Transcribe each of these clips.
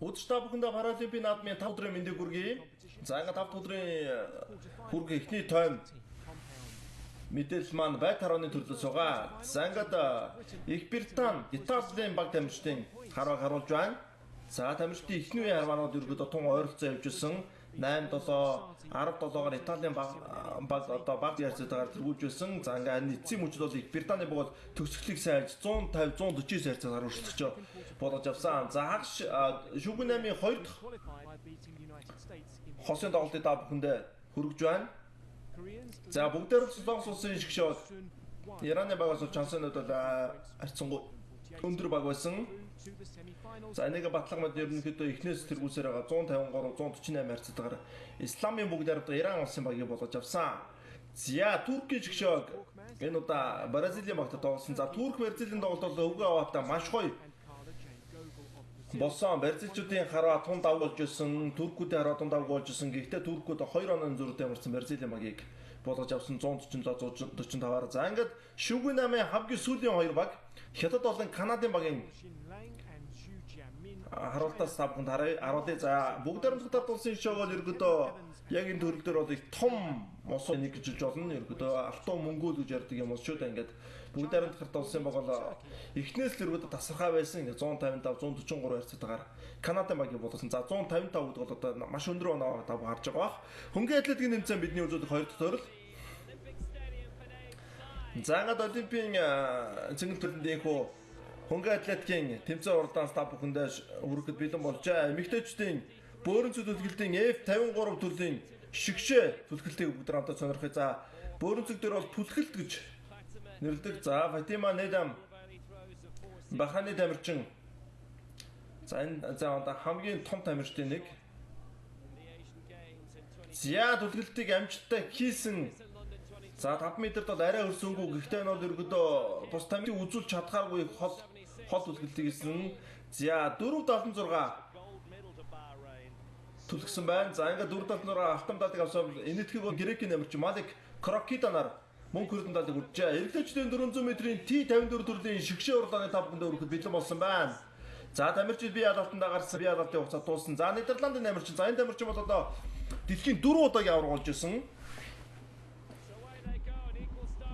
Өдөр та бүхэндээ Паралимпийн наадмын 5 өдрийн мэндийг хүргэе. За ингээд 5 өдрийн хүргэх эхний тойм мэдээлэл маань байт харооны төрлөөс байгаа. За ингээд Их Британи, Италийн баг тамирчдын харваг харуулж байна. За тамирчдын эхний үеийн харваанууд ерөөдөө тун ойролцоо явьжсэн 8-7, 17-гаар Италийн баг одоо баг ярьцаагаар тэргүүлж байсан. За ингээд эцсийн мөчд бол Их Британи бол төгсгөлийг сайлж 150, 149 ярьцаагаар өршөлтөж бодож авсан. За хагас шүгэн 8-ийн 2 дахь хосын тоглолтыг та бүхэндээ хүргэж байна. За бүгдээр Солонгос улсын шгшөөд Ираны багаас чансанууд бол харьцангуй өндөр баг байсан. За энийг батлагмад ерөнхийдөө эхнээс тэргүүлсээр байгаа 153 148 харьцаатаар Исламын бүгд ард Иран улсын багийг болгож авсан. За Туркийн шгшөөг энэ удаа Бразилийн багт тоглосон. За Турк Бразилийн тоглолт бол өвгөө аваатаа маш гоё болсон. Бразилчуудын хараа тун давж ирсэн, туркуудын хараа тун давж ирсэн. Гэхдээ туркууд 2 оноо зөрүүтэй марсан Бразилийн багийг болгож авсан 147-145-аар. За ингээд шүгэн 8-ын хамгийн сүүлийн 2 баг Хятад болон Канадын багийн харуултаас та бүхэнд харуулъя. За бүгд хамтдаа тулсан шоу бол ерөөдөө яг энэ төрөл дээр бол их том мос нэг гэж болно. Ерөөдөө алтан мөнгө гэж ярьдаг юм уу шүү дээ. Ингээд бүгд хамтдаа тулсан баг бол эхнээс л ерөөдөө тасархай байсан. Ингээд 155 143 харьцаатаагаар Канадын багийг болгосон. За 155 гэдэг бол одоо маш өндөр оноо та харж байгаа бах. Хөнгөн атлетикийн тэмцээн бидний үзүүлэх 2 дахь төрөл. За ингээд Олимпийн цэнгэл төрөндийнхөө хөнгөн атлетикийн тэмцээн уралдаанаас та бүхэндээ хүргэхэд бэлэн болжээ. Эмэгтэйчдийн бөөрөн цэг түлхэлтийн F53 төрлийн шигшээ түлхэлтийг бүгд хамтдаа сонирхъя. За бөөрөн цэг дээр бол түлхэлт гэж нэрлэдэг. За Фатима Недам Бахрейний тамирчин. За энэ хамгийн том тамирчдын нэг. За түлхэлтийг амжилттай хийсэн. За 5 метрт бол арай өрсөнгөө. Гэхдээ энэ бол ерөөдөө бус тамирчийг үзүүлж чадхааргүй хол түлхэлтийг хийсэн. За 476 түлхсэн байна. За ингээд 476 автом даалыг авсан. Энэтхэг бол грекийн тамирчин Малик Крокиданаар мөнгө хүрдэн даалыг үржээ. Эргэлтэчдийн 400 метрийн T54 төрлийн шигшээ уралдааны 5 бүндэ өргөхөд бэлэн болсон байна. За тамирчид бие даалтандаа гарсан бие даалтын хугацаа туулсан. За Нидерландын тамирчин. За энэ тамирчин бол одоо дэлхийн 4 удаагийн авраг болж ирсэн.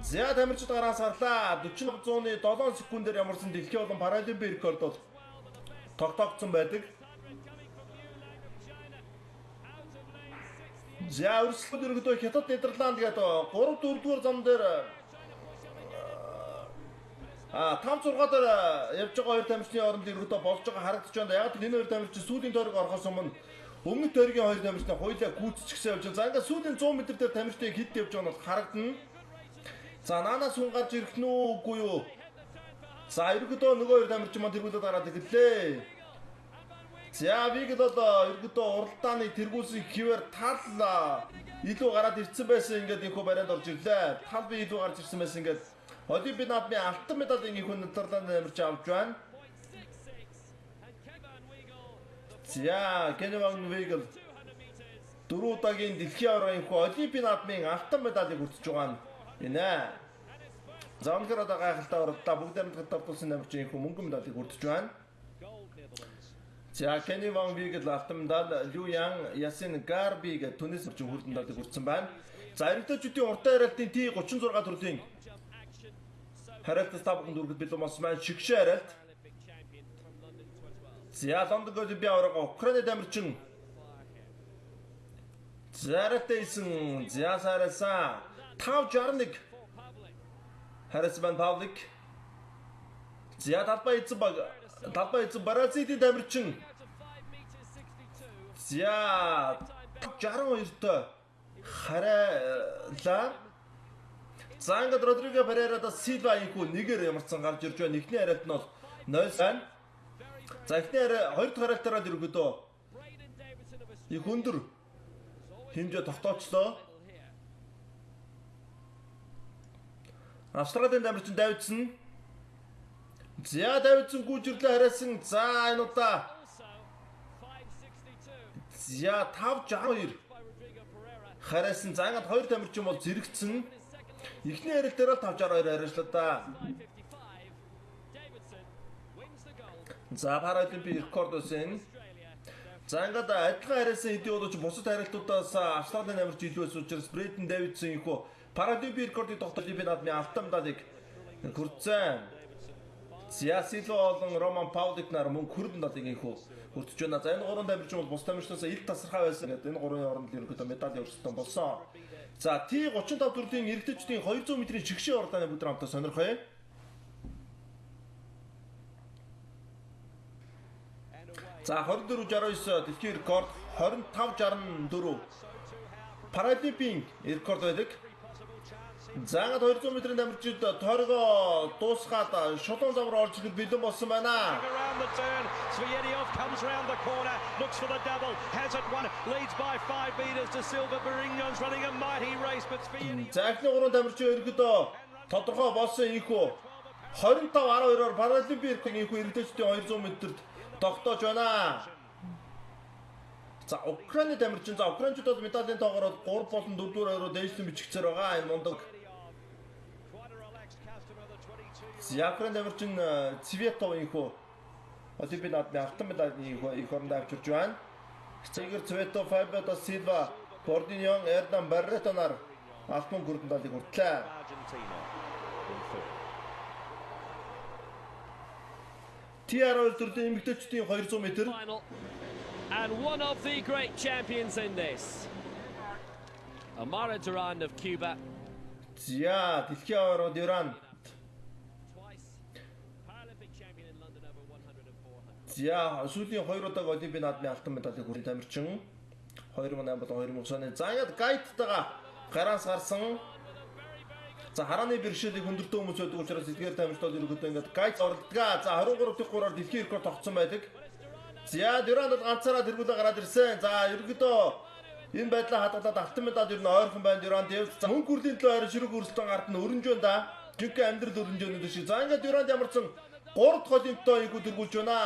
За тамирчид гараас гарлаа. 40-100-ны 7 секундээр ямарсан дэлхийн болон паралимпийн рекорд бол тогтоогдсон байдаг. За өрсөлдөд ерөнхийдөө Хятад Нидерланд гэдэг 3-4 дугаар зам дээр 5-6 дээр явж байгаа хоёр тамирчны хооронд ерөнхийдөө болж байгаа харагдаж байна. Яг энэ хоёр тамирчин сүүлийн тойрог орохоос өмнө өмнөд тойргийн хоёр тамирчны хоёулаа гүйцчихсэн явж байна. За ингээд сүүлийн 100 м дээр тамирчдыг хэд явж байгаа нь бол харагдана. За наанаас хүн гарч ирэх нь үгүй юу? За ерөнхийдөө нөгөө хоёр тамирчин маань тэргүүлээд гараад ирлээ. За виг л ерөнхийдөө уралдааны тэргүүлсэн хിവэр тал илүү гараад ирсэн байсан. Ингээд инхүү бариад орж ирлээ. Тал би илүү гарч ирсэн байсан. Ингээд Олимпийн наадмын алтан медалийн инхүү Нидерландын тамирчин авч байна. За Кенни Ван Вигл 4 удаагийн дэлхийн аваргын инхүү Олимпийн наадмын алтан медалийг хүртэж байгаа нь энэ. За өнөөдөр одоо гайхалтай уралдаа бүгд хамтдаа тулсан тамирчин инхүү мөнгөн медалийг хүртэж байна. За Кенни Ван Вигл алтан медаль, Лю Ян Ясин Гарби гэх Тунис орчин хүртэн медалийг хүртсэн байна. За эрэгтэйчүүдийн уртаа харалтын T36 төрлийн харалтаас та бүхэнд хүргэж бэлэн болсон байна. Шигшээ харалт. За Лондон Олимпийн аварга Украины тамирчин Заратейсэн за сарасан 561 харсан байна Павлик. За талбай эзэн Бразилийн тамирчин. За 62-т харайлаа. За ингээд Родриго Перейра да Силва инхүү нэгээр ямарсан гарч ирж байна. Эхний харалт нь бол 0 байна. За эхний хоёр дахь харалтаараа ерөөдөө их өндөр хэмжээ тогтоочлоо. Австралийн тамирчин Давидсон. За Давидсон гүйжирлээ харасан. За энэ удаа за 562 харасан. За ингээд хоёр тамирчин бол зэрэгцсэн. Эхний харалт дээр л 562 хараачлаа да. За Паралимпийн рекорд өсөн За ингээд адилхан хариалсан хэдийн удаач бусад хариалтуудаас Австралийн намирч илүү байсан учраас Брэдэн Дэвидсон ихүү Паралимпийн рекордыг тогтоож Олимпийн наадмын алтан медалийг хүртсэн. За Силва болон Роман Паулик нар мөн хүрэн медалийг ихүү хүртэж байна. За энэ гурван тамирчин бол бус тамирчнаас ил тасархай байсан. Ингээд энэ гурван оронд ерөнхийдөө медаль өрсөлдөөн болсон. За T35 төрлийн эрэгтэйчдийн 200 метрийн чигшээ уралдааны бүгд хамтаа сонирхъя. За 24:69 дэлхийн рекорд 25:64 Паралимпийн рекорд байдаг. За 200 метрийн тамирчид тойргоо дуусгаад шулуун зам руу орж ирэх бэлэн болсон байна. За эхний гурван тамирчин ерөөдөө тодорхой болсон ийхүү 25:12-оор Паралимпийн рекордын ийхүү эрэгтэйчдийн 200 метрт тогтоож байна. За Украины тамирчин за украинчуудад медалийн тоогоор 3 болон 4-оор дээшлэн бичигцээр байгаа. Энэ мундаг. За Украин тамирчин Цветов ийхүү Олимпийн наадмын алтан медалийн их оронд авчирч байна. Игорь Цветов, Фабио да Силва, Бординьон, Эрдан Барретто нар алтан гүрэн медалийг хүртлээ. T12 төрлийн эмэгтэйчдийн 200 метр. And one of the great champions in this, Amara Duran of Cuba. За дэлхийн аварга Duran. Paralympic champion in London over 100 400. За сүүлийн 2 удаа Олимпийн наадмын алтан медалийг хүртэн тамирчин 2008 болон 2009 оны. За яд гайдтайгаа гараас гарсан. За харааны бэрхшээлийг хүндэрдэг хүмүүс байдаг учраас эдгээр тамирчдод ерөнхийдөө ингээд гайд оролддог. За 23-3-оор дэлхийн рекорд тогтсон байдаг. За Дюран бол ганцаараа тэргүүлээ гараад ирсэн. За ерөнхийдөө энэ байдлаа хадгалаад алтан медаль ер нь ойрхон байна Дюран Дэвид. За мөнгө хүрлийн төлөө ойр ширэг өрсөлдөөн гарт нь өрнж байна да. Жинхэнэ амьдрал өрнж байна шиг. За ингээд Дюран ямарсан 3 дахь олимпиад игүү тэргүүлж байна.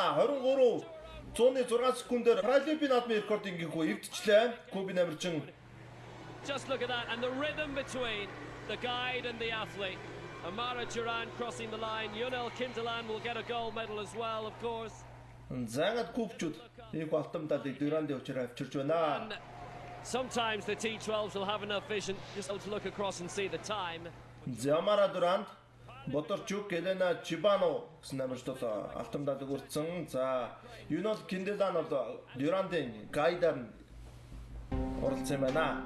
23:106 секундээр Паралимпийн наадмын рекордыг игүү эвдчихлээ. Кубын амирчин. Just look at that and the rhythm between the guide and the athlete. Amara Duran crossing the line. Yunel Kindelan will get a gold medal as well, of course. Зангад кубчуд их алтан медалийг Дюранд өчрөө авчирч байна. Sometimes the T12s will have enough vision just to look across and see the time. Замара Дюранд, Боторчук, Елена Чибано гэсэн намжтууд алтан медалийг өртсөн. За Юнол Кинделан бол Дюрандын гайдаар оролцсон байна.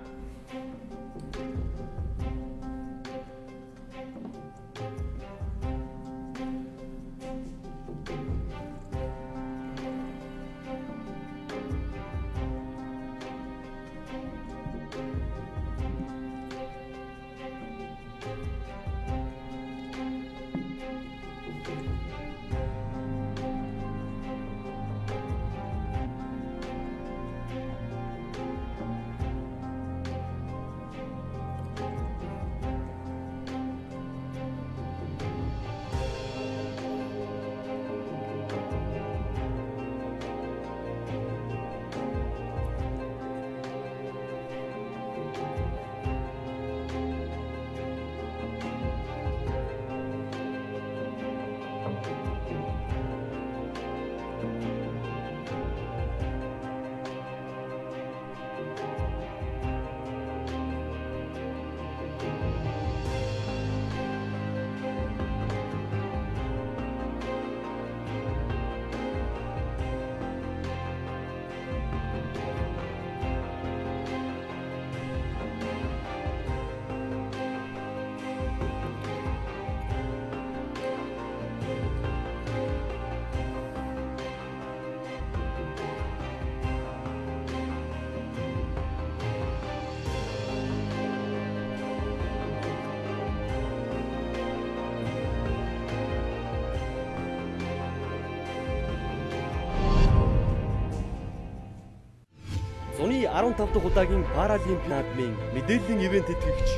Зуны 15 дахь удаагийн Паралимпийн наадмын мэдээллийн ивент тэтгэгч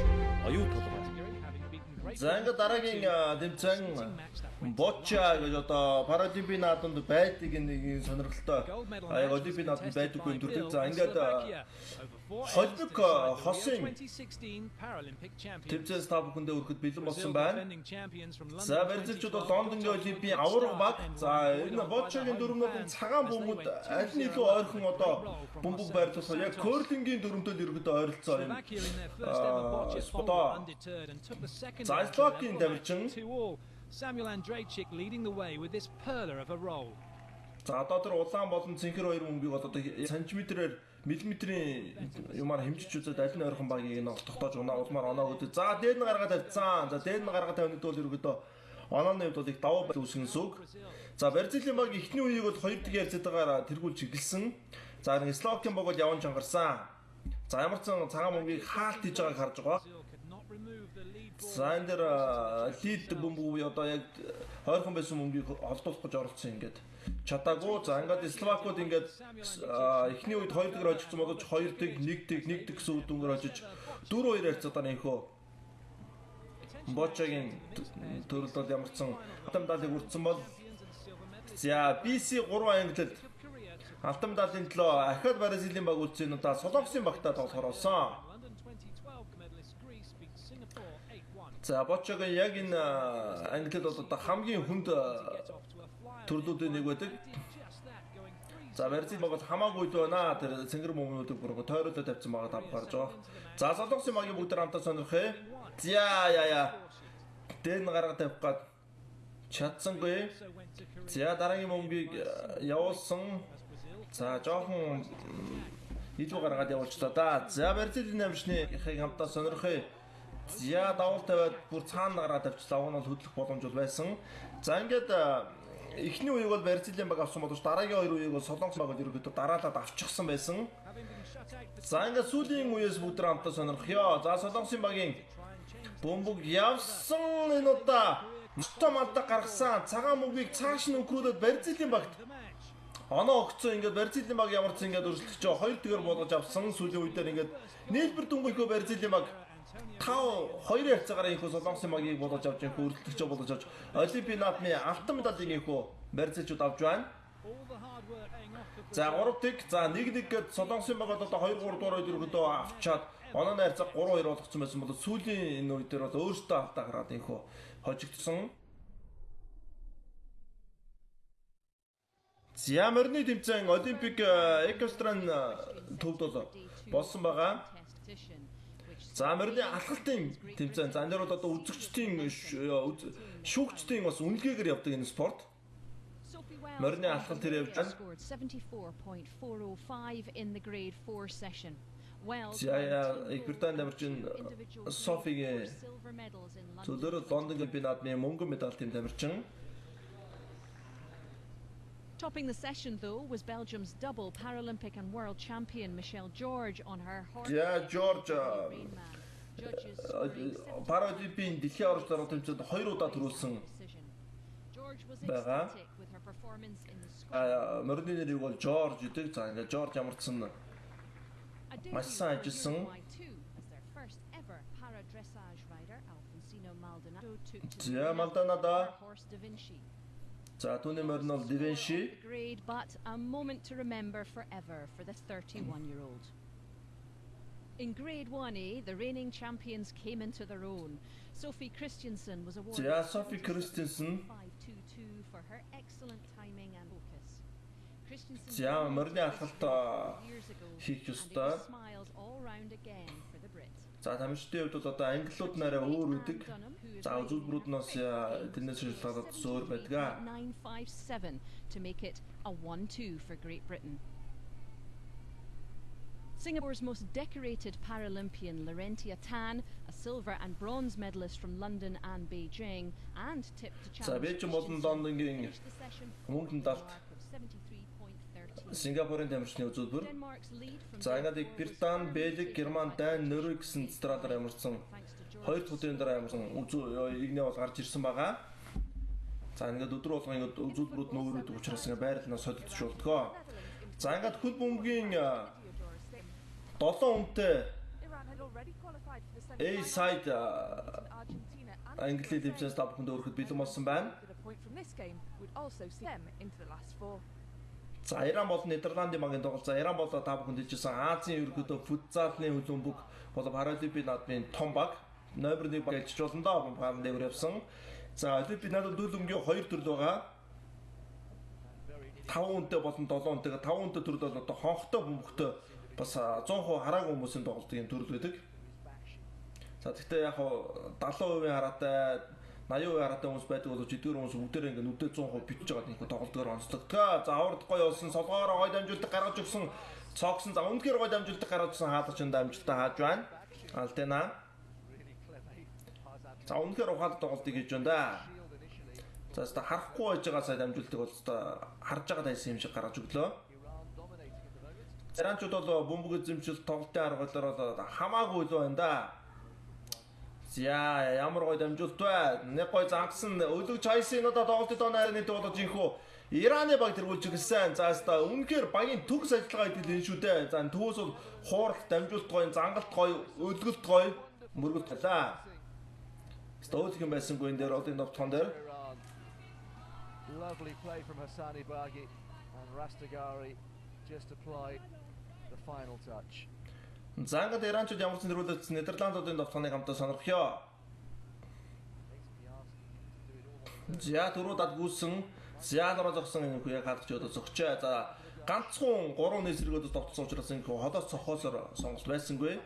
оюу толгой. За ингээд дараагийн тэмцээн Боча гэж одоо Паралимпийн наадамд байдаг нэг сонирхолтой яг Олимпийн наадамд байдаггүй төрөлд. За ингээд холбог хосын тэмцээн став бүхэндээ өргөд бэлэн болсон байна. За барилчид бол Лондонгийн Олимпийн аварга баг. За энэ Бочагийн дүрмнүүд цагаан бөмбөд аль нь илүү ойрхон одоо бөмбөг байрлуулсан. Яг керлингийн дүрмтэй өргөд ойролцоо юм. За Словакийн дамжин Samuel Andrejczyk leading the way with this perler of a roll. За одоо тэр улаан болон цэнхэр хоёр бөмбөгийг одоо сантиметрээр миллиметрийн юмар хэмжиж үзээд аль нь ойрхон багийг нь тогтоож улмаар оноо гэдэг. За дээд нь гаргаад тавьцсан. За дээд нь гаргаад тавьнад бол ерөөдөө онооны хувьд бол их давуу байл үүсгэн сүг. За Бразилийн баг эхний үеийг бол 2 дахь ярилцаагаар тэргүүлж эхэлсэн. За нэг Словакийн баг бол яван чангарсан. За ямар ч цагаан бөмбөгийг хаалт хийж байгааг харж байгаа. За энэ дэр лид бөмбөг одоо яг хойрхон байсан бөмбөгийг олдуулах гэж оролцсон ингээд чадаагүй. За ингээд Словакууд ингээд эхний үед 2 дэх очсон боловч 2 дэх 1 дэх гэсэн үр дүнгээр очиж 4-2 харьцаатаар нөхөө Бочагийн төрөлд бол ямарсан алтан медалийг үрдсэн бол за BC 3 англид алтан медалийн төлөө ахад Бразилийн баг үлдсэн удаа Солонгосын багтаа тоглохоор болсон. За Бочагийн яг энэ англид бол одоо хамгийн хүнд төрлүүдийн нэг байдаг. За Бразил баг хамаагүй л байна. Тэр цэнгэр бөмбөнүүдийг бүр тойролоо тавьсан байгаа тав гарч байгаа. За Солонгосын багийн бүгд хамтаа сонирхъя. За дэн гаргаад тавих гад чадсангүй. За дараагийн бөмбөгийг явуулсан. За жоохон илүү гаргаад явуулчлаа да. За Бразилийн намшны хамтаа сонирхъя. За давал тавиад бүр цаана гараад тавьчлаа. Уг нь бол хөдлөх боломж байсан. За ингээд эхний үеийг бол Бразилийн баг авсан боловч дараагийн 2 үеийг бол Солонгос баг ерөөдөө дараалаад авчихсан байсан. За ингээд сүүлийн үеэс бүгд хамтаа сонирхъё. За Солонгосын багийн бөмбөг явсан энэ удаа мата гаргасан цагаан бөмбөгийг цааш нь өнгөрүүлээд Бразилийн багт оноо огцсон. Ингээд Бразилийн баг ямар ч ингээд өрсөлдөж байгаа 2 тэгэр болгож авсан. Сүүлийн үедээр ингээд нийлбэр дүнгийнхөө Бразилийн баг 5-2 харьцаагаар инхүү Солонгосын багийг болгож авч инхүү өрсөлдөгчөө болгож авч Олимпийн наадмын алтан медалийг инхүү барьцаачуд авч байна. За 3 тэг за 1-1 гээд Солонгосын баг одоо 2-3 дугаар өдрөдөө авчаад онооны харьцаа 3-2 болгоцсон байсан бол сүүлийн энэ үед дээр бол өөртөө алдаа гараад инхүү хожигдсон. За морины тэмцээн Олимпик экстран төвд бол болсон байгаа. За морины алхалтын тэмцээн. За энэ дээр бол одоо үзэгчдийн шүүгчдийн бас үнэлгээгээр явдаг энэ спорт. Морины алхалт тэр явж байна. За Британд амарчин Софигийн зөвлөөр Лондон Олимпийн наадмын мөнгөн медаль тэм амарчин. Topping the session, though, was Belgium's double Paralympic and world champion Michelle George on her horse. Yeah, George. Паралимпийн дэлхийн оролцоог тэмцээд 2 удаа төрүүлсэн байгаа. Морины нэрийг бол George гэдэг. За ингээд George ямарчсан маш сайн ажилласан. За Мaldonado. За түүний морин бол Divinci. But a moment to remember forever for the 31-year-old. In Grade 1A, the reigning champions came into their own. Sophie Christensen was awarded Sophie Christensen 5-2-2 for her excellent timing and focus. Christensen морины алхалт хийх ёстой. smiled all round again for the Brit. За тамирчдын хувьд бол одоо англиуд нараа өөр үүдэг. За үзүүлбэрүүднээс тэрнээс шалтгаалаад зөөр байдаг. 957 to make it a 1-2 for Great Britain. Singapore's most decorated Paralympian Larentia Tan, a silver and bronze medalist from London and Beijing, and tipped to challenge Лондонгийн мөнгөн далд Сингапурын тамирчны үзүүлбэр. За ингээд Британи, Бельги, Герман, Дани, Норвег гэсэн стратаар ямарсан 2 дахь удаа дараа ямарсан игнээ бол гарч ирсэн байгаа. За ингээд өдөр болгон ингээд үзүүлбэрүүд нөөрөд учраас ингээд байрлалнаа солидч болтгоо. За ингээд хөл бөмбөгийн 7 үнэтэй A-side Английн дэмжээс та бүхэнд өргөхөд бэлэн болсон байна. A point from this game would also see them into the last four. За Иран болон Нидерландын багийн тоглолт. За Иран бол та бүхэнд хэлжсэн Азийн ерөнхийдөө футзалны хөлбөмбөг болон Паралимпийн наадмын том баг. Номер 1 баг ээлжиж болно доо багийн дээгүүр явсан. За Олимпийн наадмын дүүлэмгийн 2 төрөл байгаа. 5 үнэтэй болон 7 үнэтэй. 5 үнэтэй төрөл бол одоо хонхтой бөмбөгтэй бас 100% хараагүй хүмүүсийн тоглолтын төрөл байдаг. За тэгтээ яг 70% хараатай 80% хараатай хүмүүс байдаг бол жидгэр хүмүүс бүгдээрээ ингээ нүдээ 100% бичиж байгаа нэг тоглолтоор онцлогддог. За авард гоё болсон солгоороо гоё дамжуулдаг гаргаж өгсөн цогсон. За үнэхээр гоё дамжуулдаг гаргаж өгсөн хаалгач энэ дамжуултаа хааж байна. Алтена. За үнэхээр ухаалаг тоглолтыг хийж байна да. За өста харахгүй байж байгаа сая дамжуултыг бол өста харж байгаа тайсан юм шиг гаргаж өглөө. Иранчууд бол бөмбөг эзэмшил тоглолтын аргалаар бол хамаагүй л байна да. За ямар гоё дамжуулт вэ? Нэг гоё зангасан өлөг чайсын одоо тоглолтод онооны тоглож инхүү Ираны баг тэргүүлж гисэн. За өста үнэхээр багийн төгс ажиллагаа гэдэг энэ шүү дээ. За төвөөс бол хуурах дамжуулт гоё, зангалт гоё, өлгөлт гоё, мөргөлт байлаа. Өста өөх юм байсангүй энэ дээр одын товтхон дээр. Lovely play from Hassani Bagi and Rastagari just applied the final touch. Зангад Иранчууд ямар ч нэрвэлж Нидерландуудын товтгоныг хамтаа сонирхё. За түрүү гүйсэн Зиалроо зогсон энэ хүү яг хадч одоо зогчоо. За ганцхан 3 нээсрэгөөд товтсон учраас энэ холоос цохоосоор сонголт байсангүй.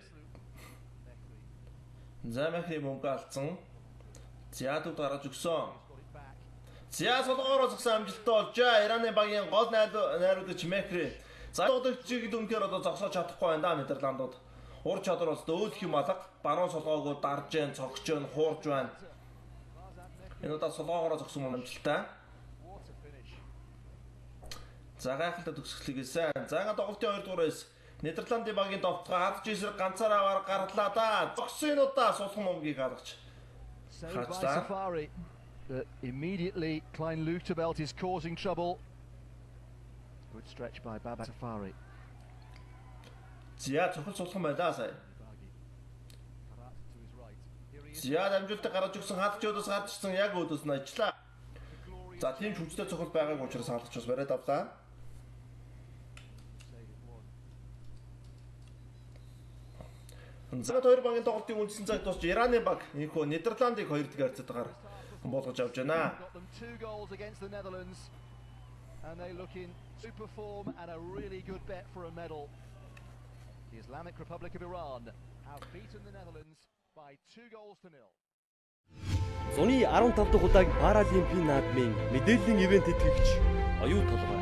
За махи мөнгө алдсан. Зиадууд гаргаж өгсөн. Зиа солгоороо зогсон амжилттай болж Ираны багийн гол найруулагч Мехри. За удагчийг дүнхээр одоо зогсоож чадахгүй байна да Нидерландууд. Ур чадвар бол өөлөх юм алга. Баруун солгоогоо дарж जैन, цогч जैन, хуурж байна. Энэ удаа солгоогоороо зогсон амжилттай. За гайхалтай төгсгөлийгээс. За ингээ тоглолтын 2 дугаараас Нидерландын багийн товтгоо хадж ирсээр ганцаараа гарлаа да. Зогсон удаа сулхан момгийг гаргаж. Saved by Safari. But immediately Klein Luterbelt is causing trouble. Good stretch by Baba Safari. Зя цохол сулхан байлаа сая. Зя дамжуултаа гаргаж өгсөн хадчуудаас гадчихсан яг өөдөөс нь ажиллаа. За тийм хүчтэй цохол байгаагүй учраас хаалгач бас бариад авлаа. За 2 багийн тоглолтын үндсэн цагт тусч Ираны баг энэхүү Нидерландыг 2-р харьцаатаагаар болгож авч байна. Got them 2 goals against the Netherlands and they look in super form and a really good bet for a medal. The Islamic Republic of Iran have beaten the Netherlands by 2 goals to 0. Зуны 15 дахь удааг Паралимпийн наадмын мэдээллийн ивент тэтгэгч оюун толгой.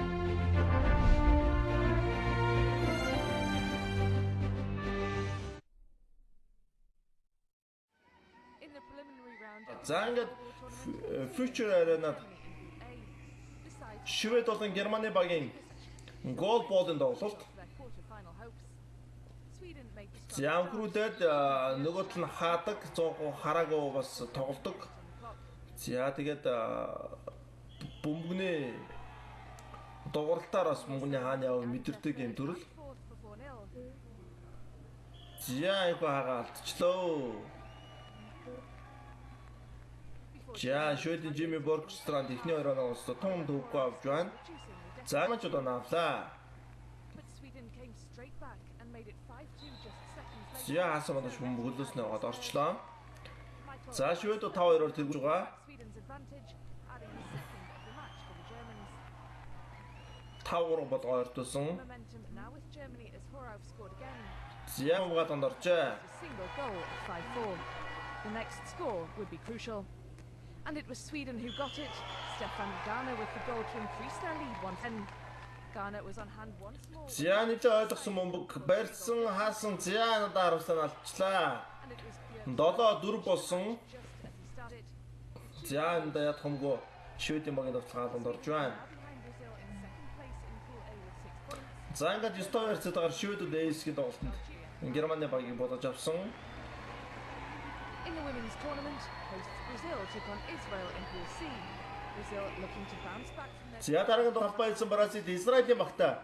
In the preliminary round, За ингээд Future Arena Швед болон Германы багийн гол болон тоглолт. their quarter-final hopes. Sweden made the Зяамгруудад нөгөөт нь хаадаг 100% хараагүй бас тоглодог. За тэгээд бөмбөгний дууралтаар бас бөмбөгний хааны яв мэдэрдэг юм төрөл. fourth for 4-0. За их хаага алдчихлоо. За Шведийн Жими Боргстранд ихний 2 оноос том төвгөө авч байна. За мачд онаавлаа. But Sweden came straight back and made it 5-2 just seconds later. За хасаа манаш бөмбөглөөс нэгээд орчлоо. За Швед 5-2-оор тэргүүж байгаа. Sweden's advantage, adding the second of the match for the Germans. 5-3 болгоо ойртуулсан. Momentum now with Germany as Horov scored again. За угаа дондорчээ. A single goal at 5-4. The next score would be crucial. And it was Sweden who got it. Stefan Garner with the goal to increase their lead 1-10. Garner was on hand once more. За нэг ойлгосон бөмбөг барьсан хаасан за надад харуулсан алчлаа. And it was 7-4 болсон. just as he started. За энэ ядах юмгүй Шведийн багийн товтлогонд орж байна. Behind Brazil in second place in Pool A with 6 points. За ингээд 9 харьцаатаагаар Шведүүд эйсгийн тоглолтод Германы багийг бодож авсан. In the women's tournament, hosts Brazil took on Israel in Pool C. Brazil looking to bounce back from their За дараагийн толгой хэлсэн Бразил Израилийн багтай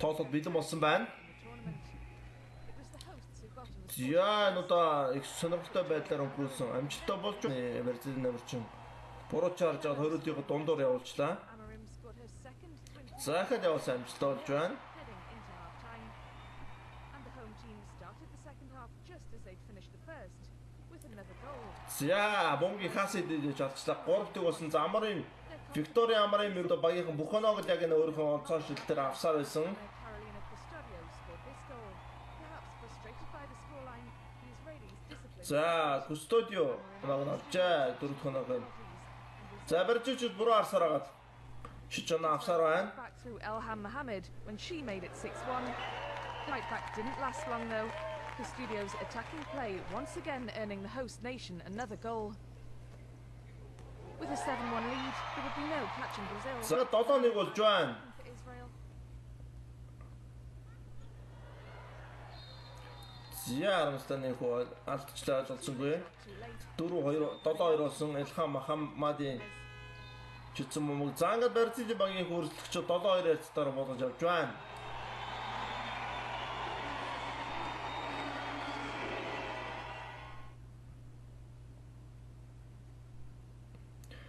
тоглолт бэлэн болсон байна. tournament. It was the hosts who got him За энэ удаа их сонирхолтой байдлаар өнгөрүүлсэн. Амжилттай болж байна. Бразил намарчин буруу чарж аваад хориодынхоо дундуур явуулчлаа. Amarim scored her second 20 За дахиад явуулсан амжилттай болж байна. heading into half-time. And the home team started the second half just as they'd finished the first, with another goal. За бомгийн хасид дэж алчлаа. 3-ыг болсон. За Амарын Виктория Амарын мөрдө багийнхан бүх оноогод яг энэ өөрийнхөө онцгой шилдэлээр авсаар байсан. Carolina Custodio scored this goal. Perhaps frustrated by the scoreline, the Israelis disciplined. За Кустодио оноог нь авчаа. 4 оноо гэн. За барьжиж буруу арсаар агаад шиж оноо авсаар байна. Back through Elham Mohammed when she made it 6-1. The right back didn't last long though. Custodio's attacking play once again earning the host nation another goal. With a 7-1 lead, there would be no catching Brazil. За 7-1 болж байна. For Israel. За Армстаны хөө алдчихлаа болсонгүй. Too late. 4-2 7-2 болсон Элхам Махаммадын чицэн момог заангад Бразилийн багийн хөрөлтөгч 7-2 ярцтаар болгож авч байна.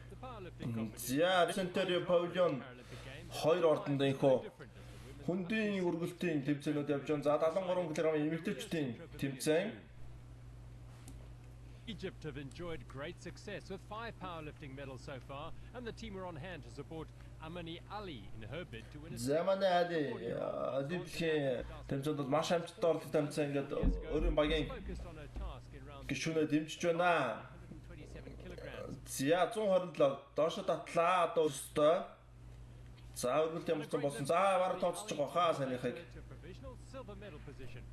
The powerlifting competition За Сентерио Павильон Paralympic Games. 2 ордондынхоо хүндийн үргэлтийн тэмцээнүүд явж байна. За 73 кг эмэгтэйчдийн тэмцээн. Egypt have enjoyed great success with 5 powerlifting medals so far, and the team are on hand to support Amani Ali in her bid to win a Заманы Олимпикийн тэмцээнд бол маш амжилттай орлог тэмцээн ингээд өөрийн багийн focused on her task in round гишүүнээ дэмжиж байна. 127 kilograms. За 127 доошо татлаа одоо өстой. За өргөлт ямарсан болсон. За бараг тооцож байгаа хаа санийхыг. To a provisional silver medal position.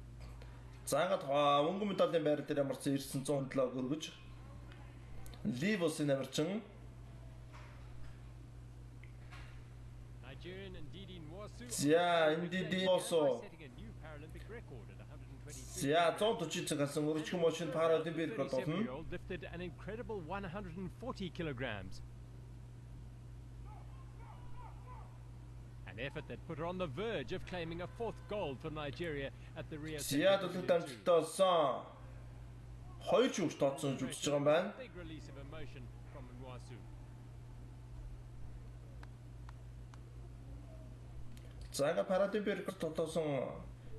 За ингээд мөнгөн медалийн байр дээр ямарсан 907 өргөж. Ливосын намарчин Nigerian Ndidi Nwosu За Ndidi Nwosu. setting a new Paralympic record at 123. За 140 цаг асан өргөжлөх машин паралимпик рекорд болно. 27-year-old lifted an incredible 140 kilograms. An effort that put her on the verge of claiming a 4th gold for Nigeria at the Rio. Зя төлөвт амжилттай болсон. Хоёр ч үгс тооцсон гэж үзэж байгаа юм байна. Big release of emotion from Nwosu. За ингээд паралимпик рекорд тооцсон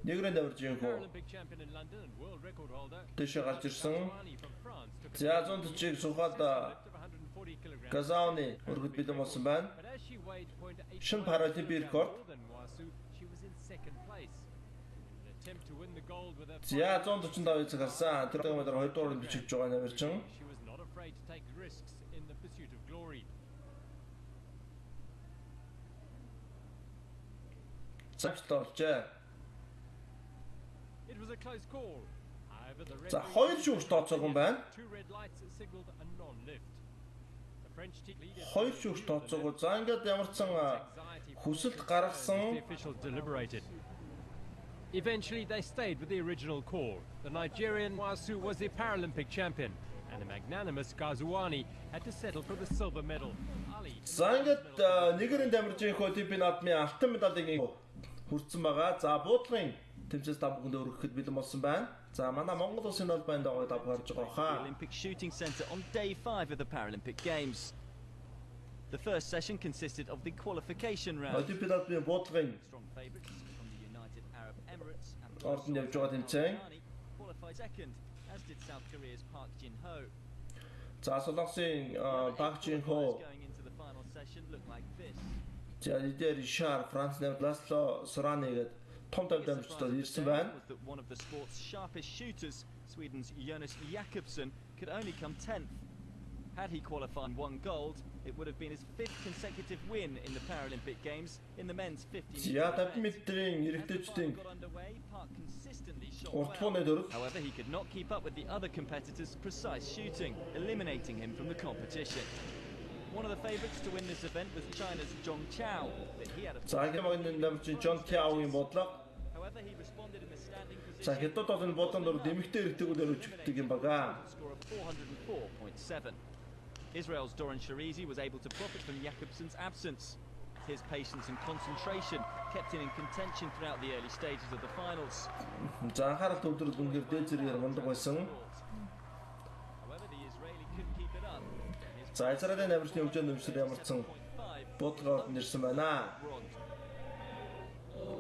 нэгрэн даварж юм хөө. Paralympic champion in London and world record holder. Дэше гарч ирсэн. Gazawani from France took a За 140-ыг сухад lift of 140 kilograms. Газауны өргөд бэлэн болсон байна. But as she weighed 0.8 Шин паралимпик рекорд. more than Nwosu, she was in second place. In an attempt to win the gold with her За 145 цаг харсан. Тэр метр 2 дугаар бичиж байгаа намирчин. she was not afraid to take risks in the pursuit of glory. Цавчтай болжээ. It was a close call. However, the За referee хоёр ч үгс тооцоогүй юм байна. two red lights signaled a non-lift. The French team leader Хоёр ч үгс тооцоогүй. За ингээд ямарсан anxiety хүсэлт the гаргасан. officials deliberated. Eventually, they stayed with the original call. The Nigerian Nwosu was the Paralympic champion, and the magnanimous Gazawani had to settle for the silver medal. Ali. За ингээд нэгэрэн дамиржийн хөтипийн наадмын алтан медалийг хүртсэн байгаа. За буудлын тэмцээс та бүхэнд өргөхөд бэлэн болсон байна. За манай Монгол улсын албанд байгаа та харж байгаа The хаа. Olympic Shooting Centre on day 5 of the Paralympic Games. The first session consisted of the qualification round. Олимпийн наадмын буудлын Strong favourites from the United Arab Emirates and ордонд явж байгаа тэмцээн. qualified second, as did South Korea's Park Jin-ho. За Солонгосын Пак Жин Хо, Going into the final session looked like this. за Лидер Ришар, Франц нэм Ласло Сорани гээд том том дамжтай ирсэн байна. Was that one of the sport's sharpest shooters, Sweden's Jonas Jakobsen, could only come 10th. Had he qualified one gold, it would have been his 5th consecutive win in the Paralympic Games in the men's 50 За 50 метрийн эрэгтэйчдийн got underway, Park consistently shot урт well. пууны дөрөв. However, he could not keep up with the other competitors' precise shooting, eliminating him from the competition. One of the favourites to win this event was China's Zhong Chao, but he had a За хэмээн дамжин Жон Тяогийн бодлого. however, he responded in the standing За position. хятад бол энэ бодлон дор дэмэгтэй эрэгтэйгүүдээр өчгдөг юм бага. Score of 404.7. Israel's Doron Sharizi was able to profit from Jakobsen's absence. His patience and concentration kept him in contention throughout the early stages of the finals. За анхаарал төвлөрөл үнээр дээд зэргээр мундаг байсан. However, the Israeli couldn't keep it up. За Израилийн намжны хөгжөөнд нэмшил ямарсан бодлогоор нэрсэн байна.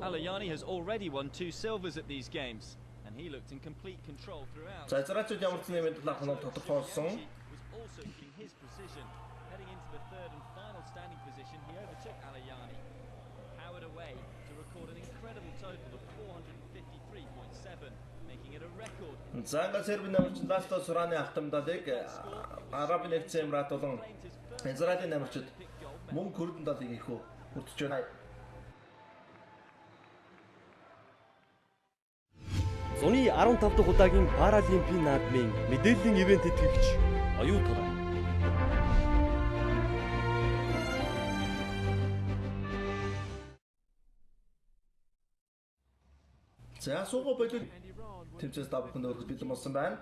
Alayani has already won 2 silvers at these games, and he looked in complete control throughout. За Израильчууд ямарсан нэмэлт авах нь тодорхойлсон. Was also keeping his precision. Heading into the third and final standing position, he overtook Alayani, powered away to record an incredible total of 453.7, making it a record. За ингээд Сербийн намжид ласта Сураны автомдалыг Араб нэгдсэн Эмират болон Израилийн намжид мөн хөрдөн далыг ихөө хүртэж байна. Зуны 15 дахь удаагийн Паралимпийн наадмын мэдээллийн ивент тэтгэгч оюутан. За суугаа бодит тэмцээс давхын өргөж бэлэн болсон байна.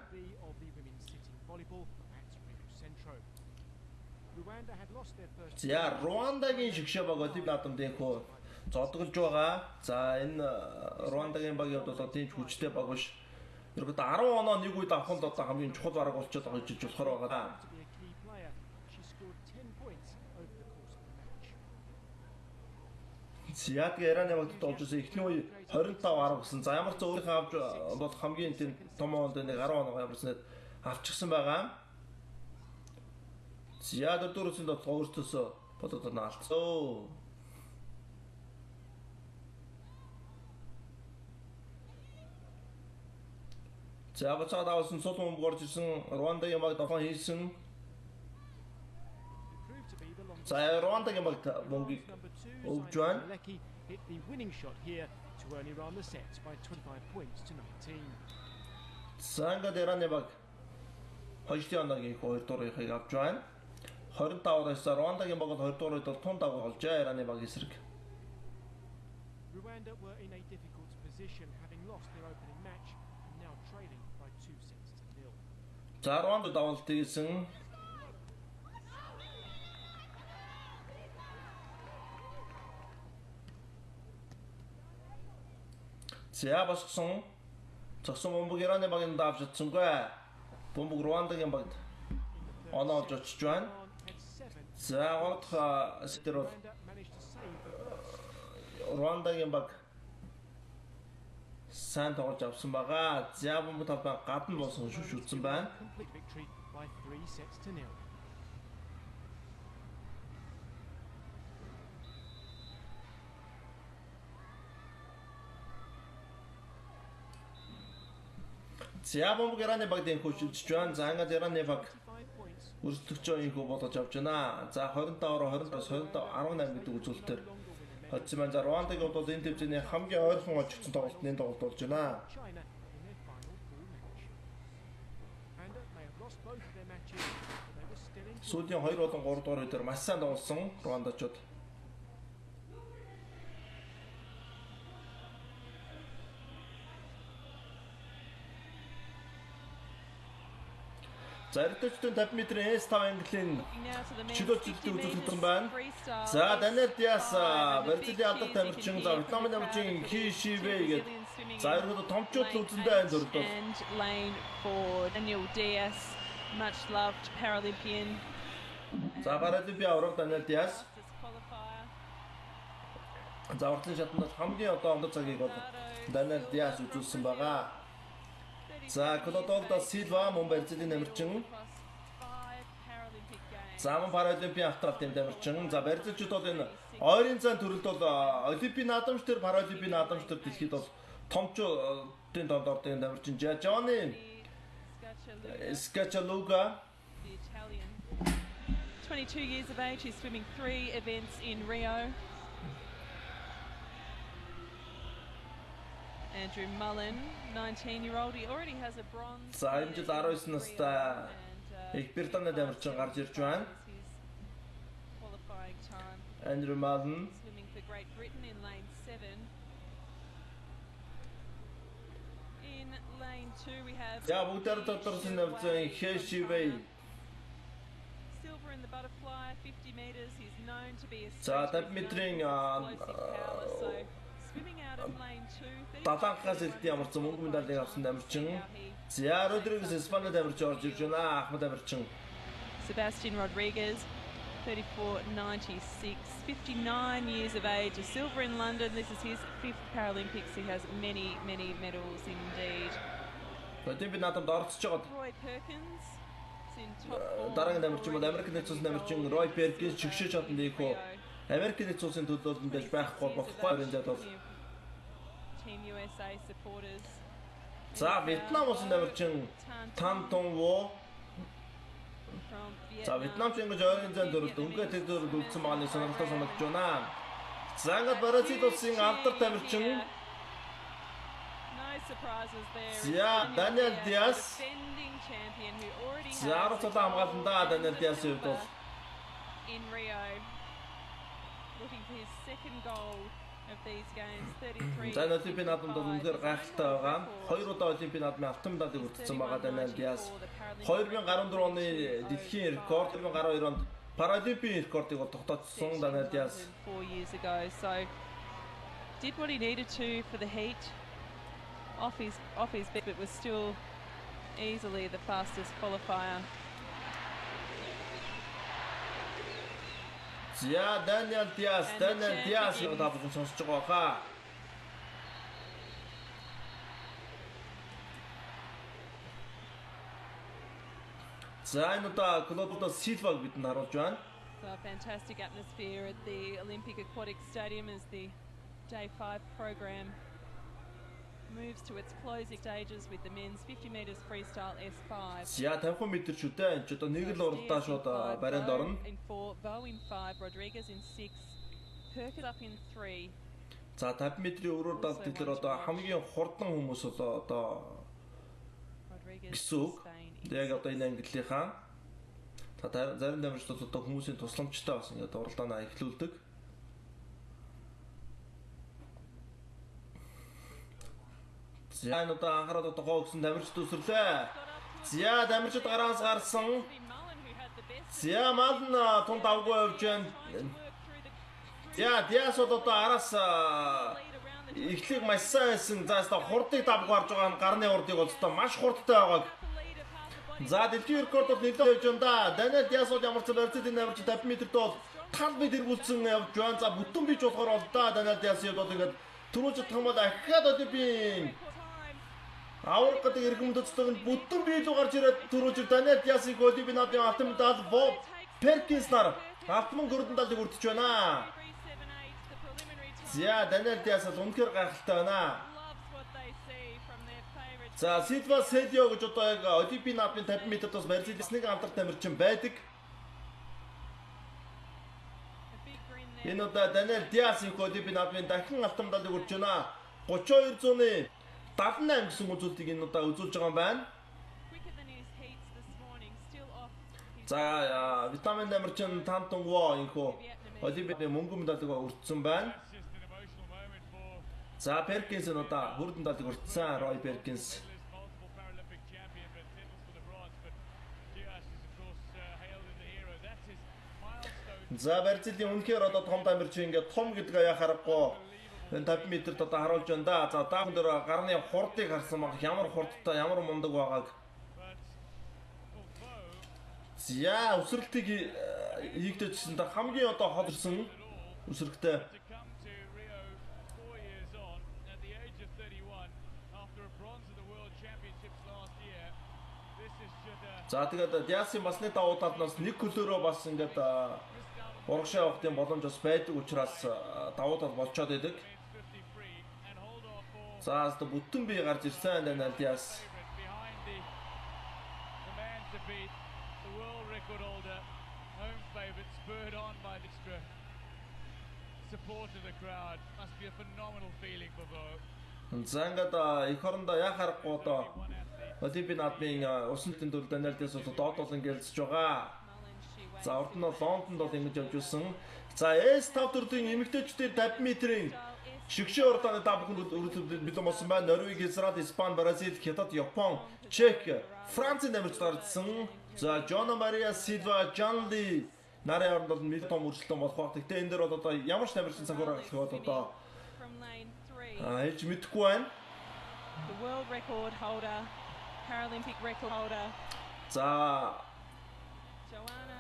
За Руандагийн шигшээ баг олив наадамд энхүү зодголж байгаа. За энэ Руандагийн багийн хувьд бол тийм ч хүчтэй баг биш. Ерөөд 10 оноо нэг үед авахд одоо хамгийн чухал бараг болчиход байгаа гэж болохоор байгаа. Зяадаг Ираны багт олж ирсэн эхний үе 25-10 гэсэн. За ямар ч өөрийнхөө авч бол хамгийн тийм том онд нэг 10 оноо ямарснаа авчихсан байгаа. Зяад дөрөвсөн дот өөртөөсөө бодоод наалцсан. За бацаад авсан сулмын борж ирсэн Руандагийн баг давхан хийсэн. За Руандагийн баг мөнгөийг өгж байна. Hit the winning shot here to earn Iran the set by 25 points to 19. За ингээд Ираны баг хоёрын оногийн 2 дуурайхыг авч байна. 25-аас Руандагийн баг 2 дуурайд бол тун дагуу олжээ Ираны баг эсрэг. Rwanda were in a difficult position, having lost their opening match and now trailing by 2 sets to 0. За Руанда давалт хийсэн. За босгосон. Цогсон бомбог Ираны багийн давж чадсангүй. Бомбог Руандагийн багт оноо олж очиж байна. За гол сэтэр бол Руандагийн баг сайн тоглож авсан байгаа. За бомбог тавтан гадна болсон шүтсэн байна. Complete victory by 3 sets to 0. За бомбог Ираны баг дэнхүү шүтж байна. За ингээд Ираны баг өрсөлдөгчөө инхүү болгож авч байна. За 25-оор 20-аас 18 гэдэг үзүүлэлтээр хоцсон байна. За Руандагийн бол энэ төвчний хамгийн ойрхон очигдсан тоглолт энэ тоглолт болж байна. China in their final pool match. And they have lost both of their matches, but they were still in. Сүүлийн 2 болон 3 дугаар үеэр маш сайн тоглосон Руандачууд. За эрдэвчдийн 50 м-ийн S5 английн чөлөөчлөлтийн үзүүлэлт байна. За Даниэл Диас Бразилийн алдарт тамирчин за Вьетнамын тамирчин Ки Шивэй гээд за ерөнхийдөө томчууд үзэндээ энэ зөрд бол lane for Daniel Diaz, much loved Paralympian. За Паралимпийн авраг Даниэл Диас. За уртлын шатанд хамгийн одоо ондор цагийг бол Даниэл Диас үзүүлсэн байгаа. За Клодо Силва мөн Бразилийн тамирчин. За мөн Паралимпийн авторал тэм тамирчин. За Бразилчууд бол энэ ойрын зан төрөлд бол Олимпийн наадамч төр Паралимпийн наадамч төр дэлхийд бол томчуудын донд ордог тамирчин Johnny Scaccialuga. 22 years of age, he's swimming 3 events in Rio. Andrew Mullen, 19-year-old, he already has a bronze. За энэ жил 19 настай Их Британий тамирчин гарч ирж байна. Qualifying time. Andrew Mullen. Swimming for Great Britain in lane 7. In lane 2 we have. За бүгдээр тодорхойлсон навцын Ки Шивэй. Silver in the butterfly. qualifier, 50 metres. He's known to be a За sprinter 50 with метрийн explosive power, so swimming out of lane 2. 70-аас элдийн ямарсан мөнгө медалийг авсан дамжчин. За Родригес Испанид дамжиж орж ирж байна. Ахмад дамжчин. Sebastian Rodriguez, 34.96, 59 years of age, a silver in London. This is his 5th Paralympics. He has many, many medals indeed. Тэгээд би надад орцож байгаа. Roy Perkins is in top form. Дараагийн дамжчин бол Америк нэгдсэн улсын дамжчин Roy Perkins чигшээ чаданд ийхүү. Америк нэгдсэн улсын төлөөлөлд байж байхгүй болохгүй энэ зад бол. Team USA supporters. За Вьетнам улсын дамжчин Tan Ton Wo. За Вьетнамч ингэж ойрын зам төрөлд өнгөө төдөрөд үлдсэн байгаа нэг сонирхолтой санагдж байна. За ингээд Бразил улсын алдар дамжчин За Daniel Diaz. За Арцалаа хамгаалалтаа Daniel Diaz-ийн хувьд бол in Rio looking for his second goal of these games, 33. За Олимпийн наадмад бол үнэхээр гайхалтай байгаа. 2 удаа Олимпийн наадмын алтан медалийг хүртсэн байгаа Daniel Diaz. 2014 оны дэлхийн рекорд, 2012 онд Паралимпийн рекордыг тогтоосон Daniel Diaz 4 years ago. So did what he needed to for the heat. Off his bit, but was still easily the fastest qualifier. За Daniel Diaz яг давж сонсож байгаа хаа. За энэ удаа Клодо Силваг бидэнд харуулж байна. So a fantastic atmosphere at the Olympic Aquatic Stadium as the Day 5 program moves to its closing stages with the men's 50 metres freestyle S5. За 50 метр ч үдэ энэ ч одоо нэг л уралдаа шууд барианд орно. In 4, Bow in 5, Rodriguez in 6, Perkins up in 3. За 50 метрийн өрөөр далд тэгэхээр одоо хамгийн хурдан хүмүүс бол одоо гэсэн үг. Яг одоо энэ ангиллийнхаа зарим дамжууд одоо хүмүүсийн тусламжтай бас ингээд уралдаанаа эхлүүлдэг. За энэ удаа анхаарал тогоо өгсөн дамжид үсрлээ. За дамжид гараас гарсан. За Малн тунд авгүй явж байна. За Диас одоо араас эхлэх маш сайн байсан. За одоо хурдыг давгүй харж байгаа нь гарны хурдыг бол одоо маш хурдтай байгааг. За дэлхийн рекордод нэлээд явж байна да. Daniel Diaz бол ямар ч Бразилийн дамжид 50 метрт бол 5 метр хүрсэн явж байна. За бүтэн бич болохоор бол да Daniel Diaz-ийг бол ингээд түрүүж тах юм бол ахиад Олимпийн аврах гэдэг эрхэмдэцтэйг бүтэн бий рүү гарч ирээд түрүүж Daniel Diaz-ийг Олимпийн наадмын алтан медаль Perkins нар алтан гөрдөн далыг үрдэж байна. За Daniel Diaz бол үнэхээр гайхалтай байна. За Силва Седио гэж одоо яг Олимпийн наадмын 50 метрт бас Бразилээс нэг алдарт тамирчин байдаг. Энэ удаа Daniel Diaz-ийг Олимпийн наадмын дахин алтан медалийг үрдэж байна. 32-ны 78 гэсэн үзүүлэлтийг энэ удаа үзүүлж байгаа юм байна. За витамин дамирчин Tan Ton Wo инхүү Олимпийн мөнгө медалийг өртсөн байна. За Perkins энэ удаа хүрдэн медалийг өртсөн Roy Perkins. За Бразилийн үнэхээр одоо том дамирчин ингээд том гэдгээ яа харахгүй. Энэ 50 метрт одоо харуулж байна да. За даахын дээр гарны хурдыг харсан баг ямар хурдтай ямар мундаг байгааг. За өсрэлтийг хийгдэжсэн та хамгийн одоо хол ирсэн өсрэгтэй. За тэгээд Диасын бас нэг давуу талнаас нэг көлөөрөө бас ингээд урагшаа явахын боломж бас байдаг учраас давуу тал болцоод байдаг. За бүтэн бие гарч ирсэн Daniel Diaz. За ингээд эх орондоо яа харахгүй одоо Олимпийн наадмын усан тэмдэгт Daniel Diaz доод болон гэлзэж байгаа. За урд нь Лондонд бол ингэж явж ирсэн. За S5 төрлийн эмэгтэйчдийн 50 метрийн шигшээ уралдааны та бүхэнд бэлэн болсон байна. Норвеги, Израиль, Испани, Бразил, Хятад, Япон, Чех, Францын дамжид гарсан. За Жона Мария Силва, Жанли нарын оронд бол нэг том өрсөлдөөн болох баг. Гэтэ энэ дээр бол одоо ямар ч тамирчин цагаар гаргах одоо From lane 3. хэлж мэдэхгүй байна. The world record holder, Paralympic record holder. За Joanna.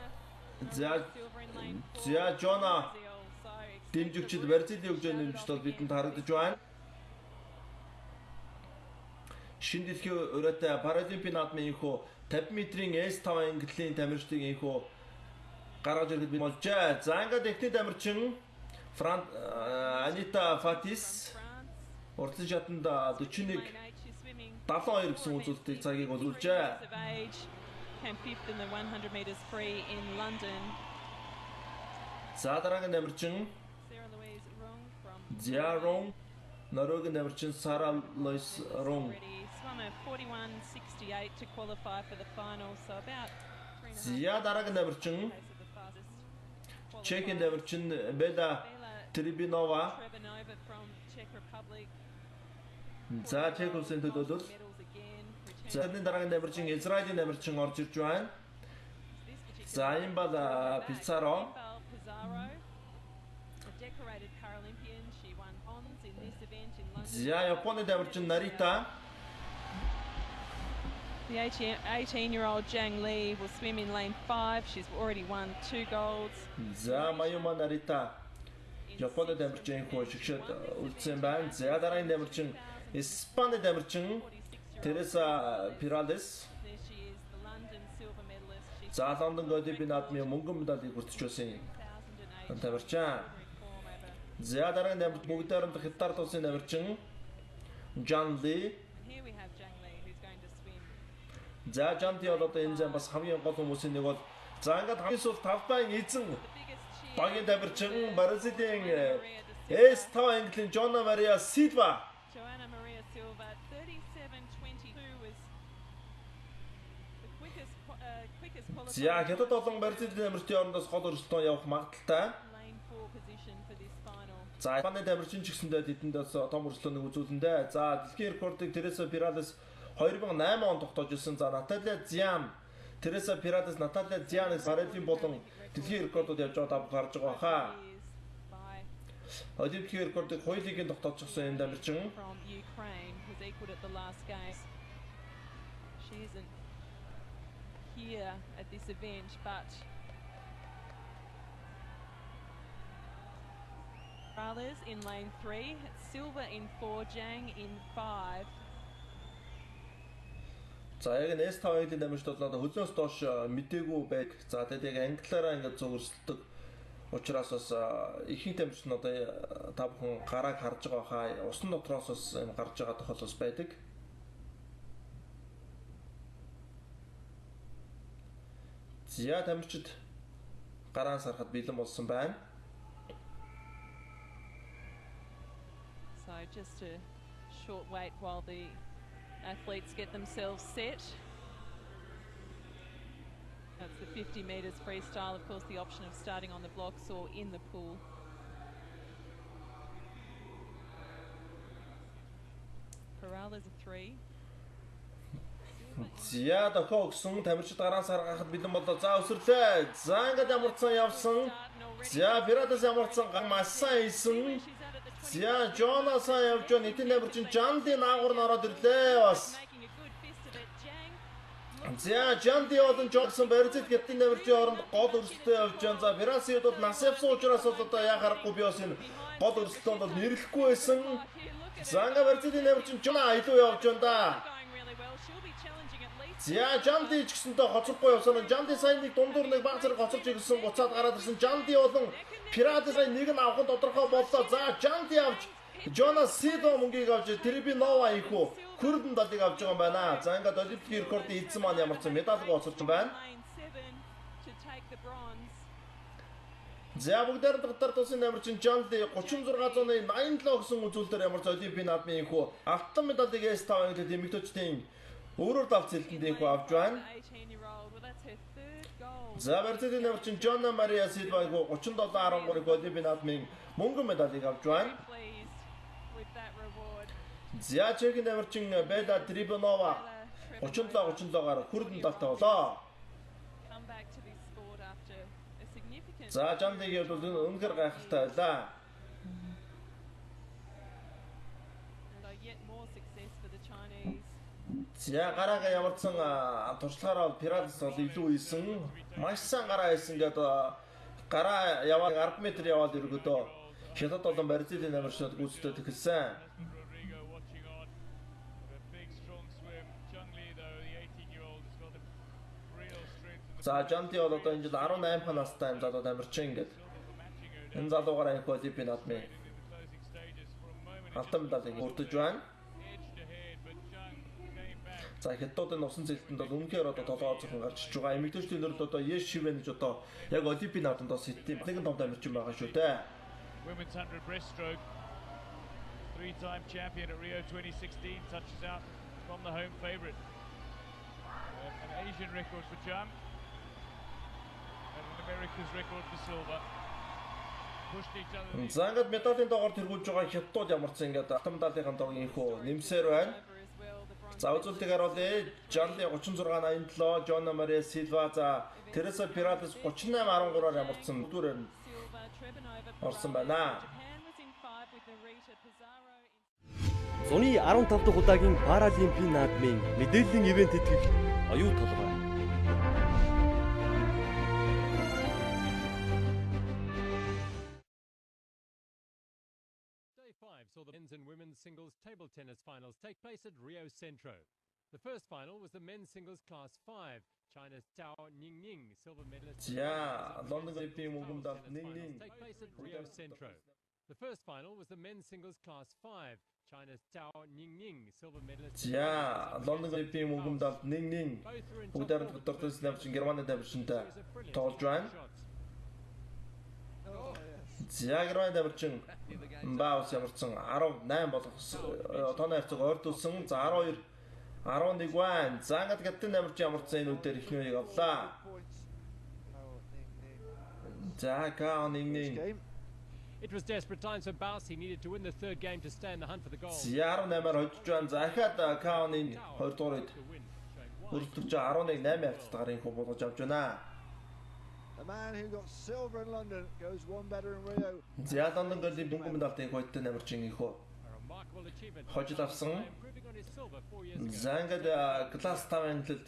За Silver in lane 4. за Жона Brazil. So дэмжигчид Бразилийн хөгжөөний дэмжигчд бол бидэнд харагдаж байна. Шинэ дэлхийн өрөөтэй Паралимпийн наадмын инхүү 50 метрийн S5 ангиллын тамирчдын инхүү гаргаж ирэхэд бид болжээ. За ингээд эхний тамирчин Анита Фатис урдлын шатанд 41 72 гэсэн үзүүлэлтийг цагийг олуулжээ. came fifth in the 100 meters free in London. За дараагийн тамирчин Sarah Louise Rung from Ziarong, Норвегийн тамирчин Сара Луис Рунг. swam a 41.68 to qualify for the final, so about 3.5 За дараагийн тамирчин pace of the fastest. Чекийн тамирчин Бела Трибинова. Trebanova from Czech Republic. За Чек улсын төлөөлөл. Medals again. За энэ дараагийн тамирчин Израилийн тамирчин орж ирж байна. За энэ бол Пицаро. Pizarro, a decorated Paralympian. She won bronze in this event in London. За Японы тамирчин Нарита. The 18-year-old Zhang Li will swim in lane 5. She's already won 2 golds. За Маюма Нарита. Японы тамирчин хөө шигшэд үлдсэн байна. За дараагийн тамирчин Испани тамирчин Тереса Пиралес. There she is, the London silver medalist. She's За Лондон Олимпийн наадмын мөнгөн медалийг хүртэж байсан 2008 тамирчин. form over. За дараагийн тамирчин бүгдээрэн Хятад улсын тамирчин Жан Ли. And here we have Zhang Li who's going to swim. За Жанти бол одоо энэ зам бас хамгийн гол хүмүүсийн нэг бол за ингээд хамгийн сул тавтаан эзэн The biggest cheer. багийн тамирчин Бразилийн S5 английн Жона Мария Силва. Joanna Maria Silva, 37.22 was the quickest За qualifier. Хятад болон Бразилийн тамирчдын орондоос гол өрсөлдөөн явах магадaltaй. Lane 4 position for this final. За Японы тамирчин ч гэсэндээ тэдэндээс том өрсөлдөөнийг үзүүлэндээ. За дэлхийн рекордыг Тереса Пиралес 2008 онд тогтоож ирсэн. За Наталья Зиан, Тереса Пиралес, Наталья Зианыг Паралимпийн болон дэлхийн рекордууд явж байгаа тав гарч байгаа хаа. Is by Олимпийн рекордыг хоёулыг тогтоочихсон энэ тамирчин. from Ukraine was equaled at the last games. She isn't here at this event, but Morales in lane 3, Silva in 4, Zhang in 5. За яг нь S5 английн тамирчид бол одоо хөлөөс доош мдээгүй байг. За тэгээд яг англиараа ингээд зөвөрсөлдөг учраас бас ихэнх тамирчид нь одоо та бүхэн гарааг харж байгаа хаа усан дотроос бас юм гарч байгаа тохиол бас байдаг. За тамирчид гараан сарахад бэлэн болсон байна. So just a short wait while the athletes get themselves set. That's the 50 metres freestyle, of course, the option of starting on the blocks or in the pool. Corrales a 3. За дохоо өгсөн тамирчид гараан саргахад бэлэн болоо. За өсөрлөө. За ингээд ямарцсан явсан. За Пиратес ямарцсан маш сайн хийсэн. За Жонасан явж байгаа нийтийн тамирчин Жанди наагур нь ороод ирлээ бас. Making a good fist of it, Jang. За Жанди болон Жонсон Бразил гэртийн тамирчийн оронд гол өрсөлдөө явж байгаа. За Бразил бол нас явсан учраас бол одоо яа харахгүй би бас энэ гол өрсөлдөөнд бол нэрлэхгүй байсан. За ингээд Бразилийн тамирчин Жона илүү явж байна да. Going really well. She'll be challenging at least. За Жанди ч гэсэнтэй хоцрохгүй явсан. Жанди сайн нэг дундуур нэг баг зэрэг хоцорч ирсэн буцаад гараад ирсэн. Жанди болон Пиратесийн нэг нь авах тодорхой боллоо. За Жанди авч Жонас Сидо мөнгийг авч Трибинова ихүү Күрдэн далыг авч байгаа юм байна. За ингээд Олимпийн рекордын эзэн маань ямарсан медаль олсорч байна. Lane 7 to take the bronze. За бүгдээр Катар тусын тамирчин Жанди 3687 гэсэн үзүүлэлтээр ямарч Олимпийн наадмын ихүү алтан медалийг S5 англи эмэгтэйчдийн өөрөөр давц хэлтэнд ихүү авч байна. 18-year-old. Well, that's her third goal. За Бразилийн тамирчин Жона Мария Силва ихүү 37.13 Олимпийн наадмын мөнгөн медалийг авч байна. Pleased with that reward. За Чехийн тамирчин Бела Трибинова 37.37-аар Күрдэн давтаа болоо. Come back to this sport after a significant За Жанлигийн хувьд бол үнэхээр гайхалтай байлаа. Yet more success for the Chinese. За гараагаа ямарсан туршлагаараа Пиратс бол илүү ийсэн. Маш сайн гараа хийсэн гэдэг гараа яваад 10 м яваад өргөдөө Хятад болон Бразилийн намарчнууд гүйцэтгэж эхэлсэн. За Жанти бол одоо энэ жил 18 настай юм залуу намарчин ингээд энэ залуугаараа их Олимпийн наадмын алтан медалийг хүртэж байна. За Хятадын усан цэлтэнд бол үнэхээр одоо толгой зөвхөн гарч иж байгаа. Эмэгтэйчдийн нөрд одоо Yes Shiwen гэж одоо яг Олимпийн наадманд бас нэгэн том дамжин байгаа шүү дээ. Women's 100 breaststroke. Three-time champion at Rio 2016 touches out from the home favourite. An Asian record for Zhang and an America's record for silver. Pushed each other. За ингээд медалийн доогоор тэргүүлж байгаа Хятад ямарсан ингээд алтан медалийн доогын хөө нэмсээр байна. За үзүүлэлтийг харуулъя. Жанли 36.87, Жона Мария Силва за Тереса Пиратес 38.13-аар ямарсан дүүрээр орсон байна. Зуны 15 дахь удаагийн Паралимпийн наадмын мэдээллийн ивент тэтгэгч оюу толгой. Day 5 saw the men's and women's singles table tennis finals take place at Rio Centro. The first final was the men's singles class 5. China's Tao Ningning, silver medalist. За Лондон Олимпийн мөнгөн медаль Ningning take place at Rio Centro. The first final was the men's singles class 5. China's Tao Ningning, silver medalist. За Лондон Олимпийн мөнгөн медаль Ningning бүгдээр доктортой намчин Германы дамжинтай тоглож байна. За Германы дамжин Баус ямарсан 18 болох тооны харьцааг ойртуулсан. За 12 11 байна. За ингээд Хятадын намарч ямарсан энэ үдээр ихний үеийг авлаа. За Cao Ningning. It was desperate times for Baus. He needed to win the third game to stay in the hunt for the goal. 18-аар хожиж байна. За ахаад Cao-ны 2 дугаар үед өрсөлдөж 11-8 хавцтайгаар энэ болгож авч байна. The man who got silver in London goes one better in Rio. За Лондон голын мөнгөн медальтай хойтой намарчин ихөө хожил авсан. За ингээд класс 5-ын төлд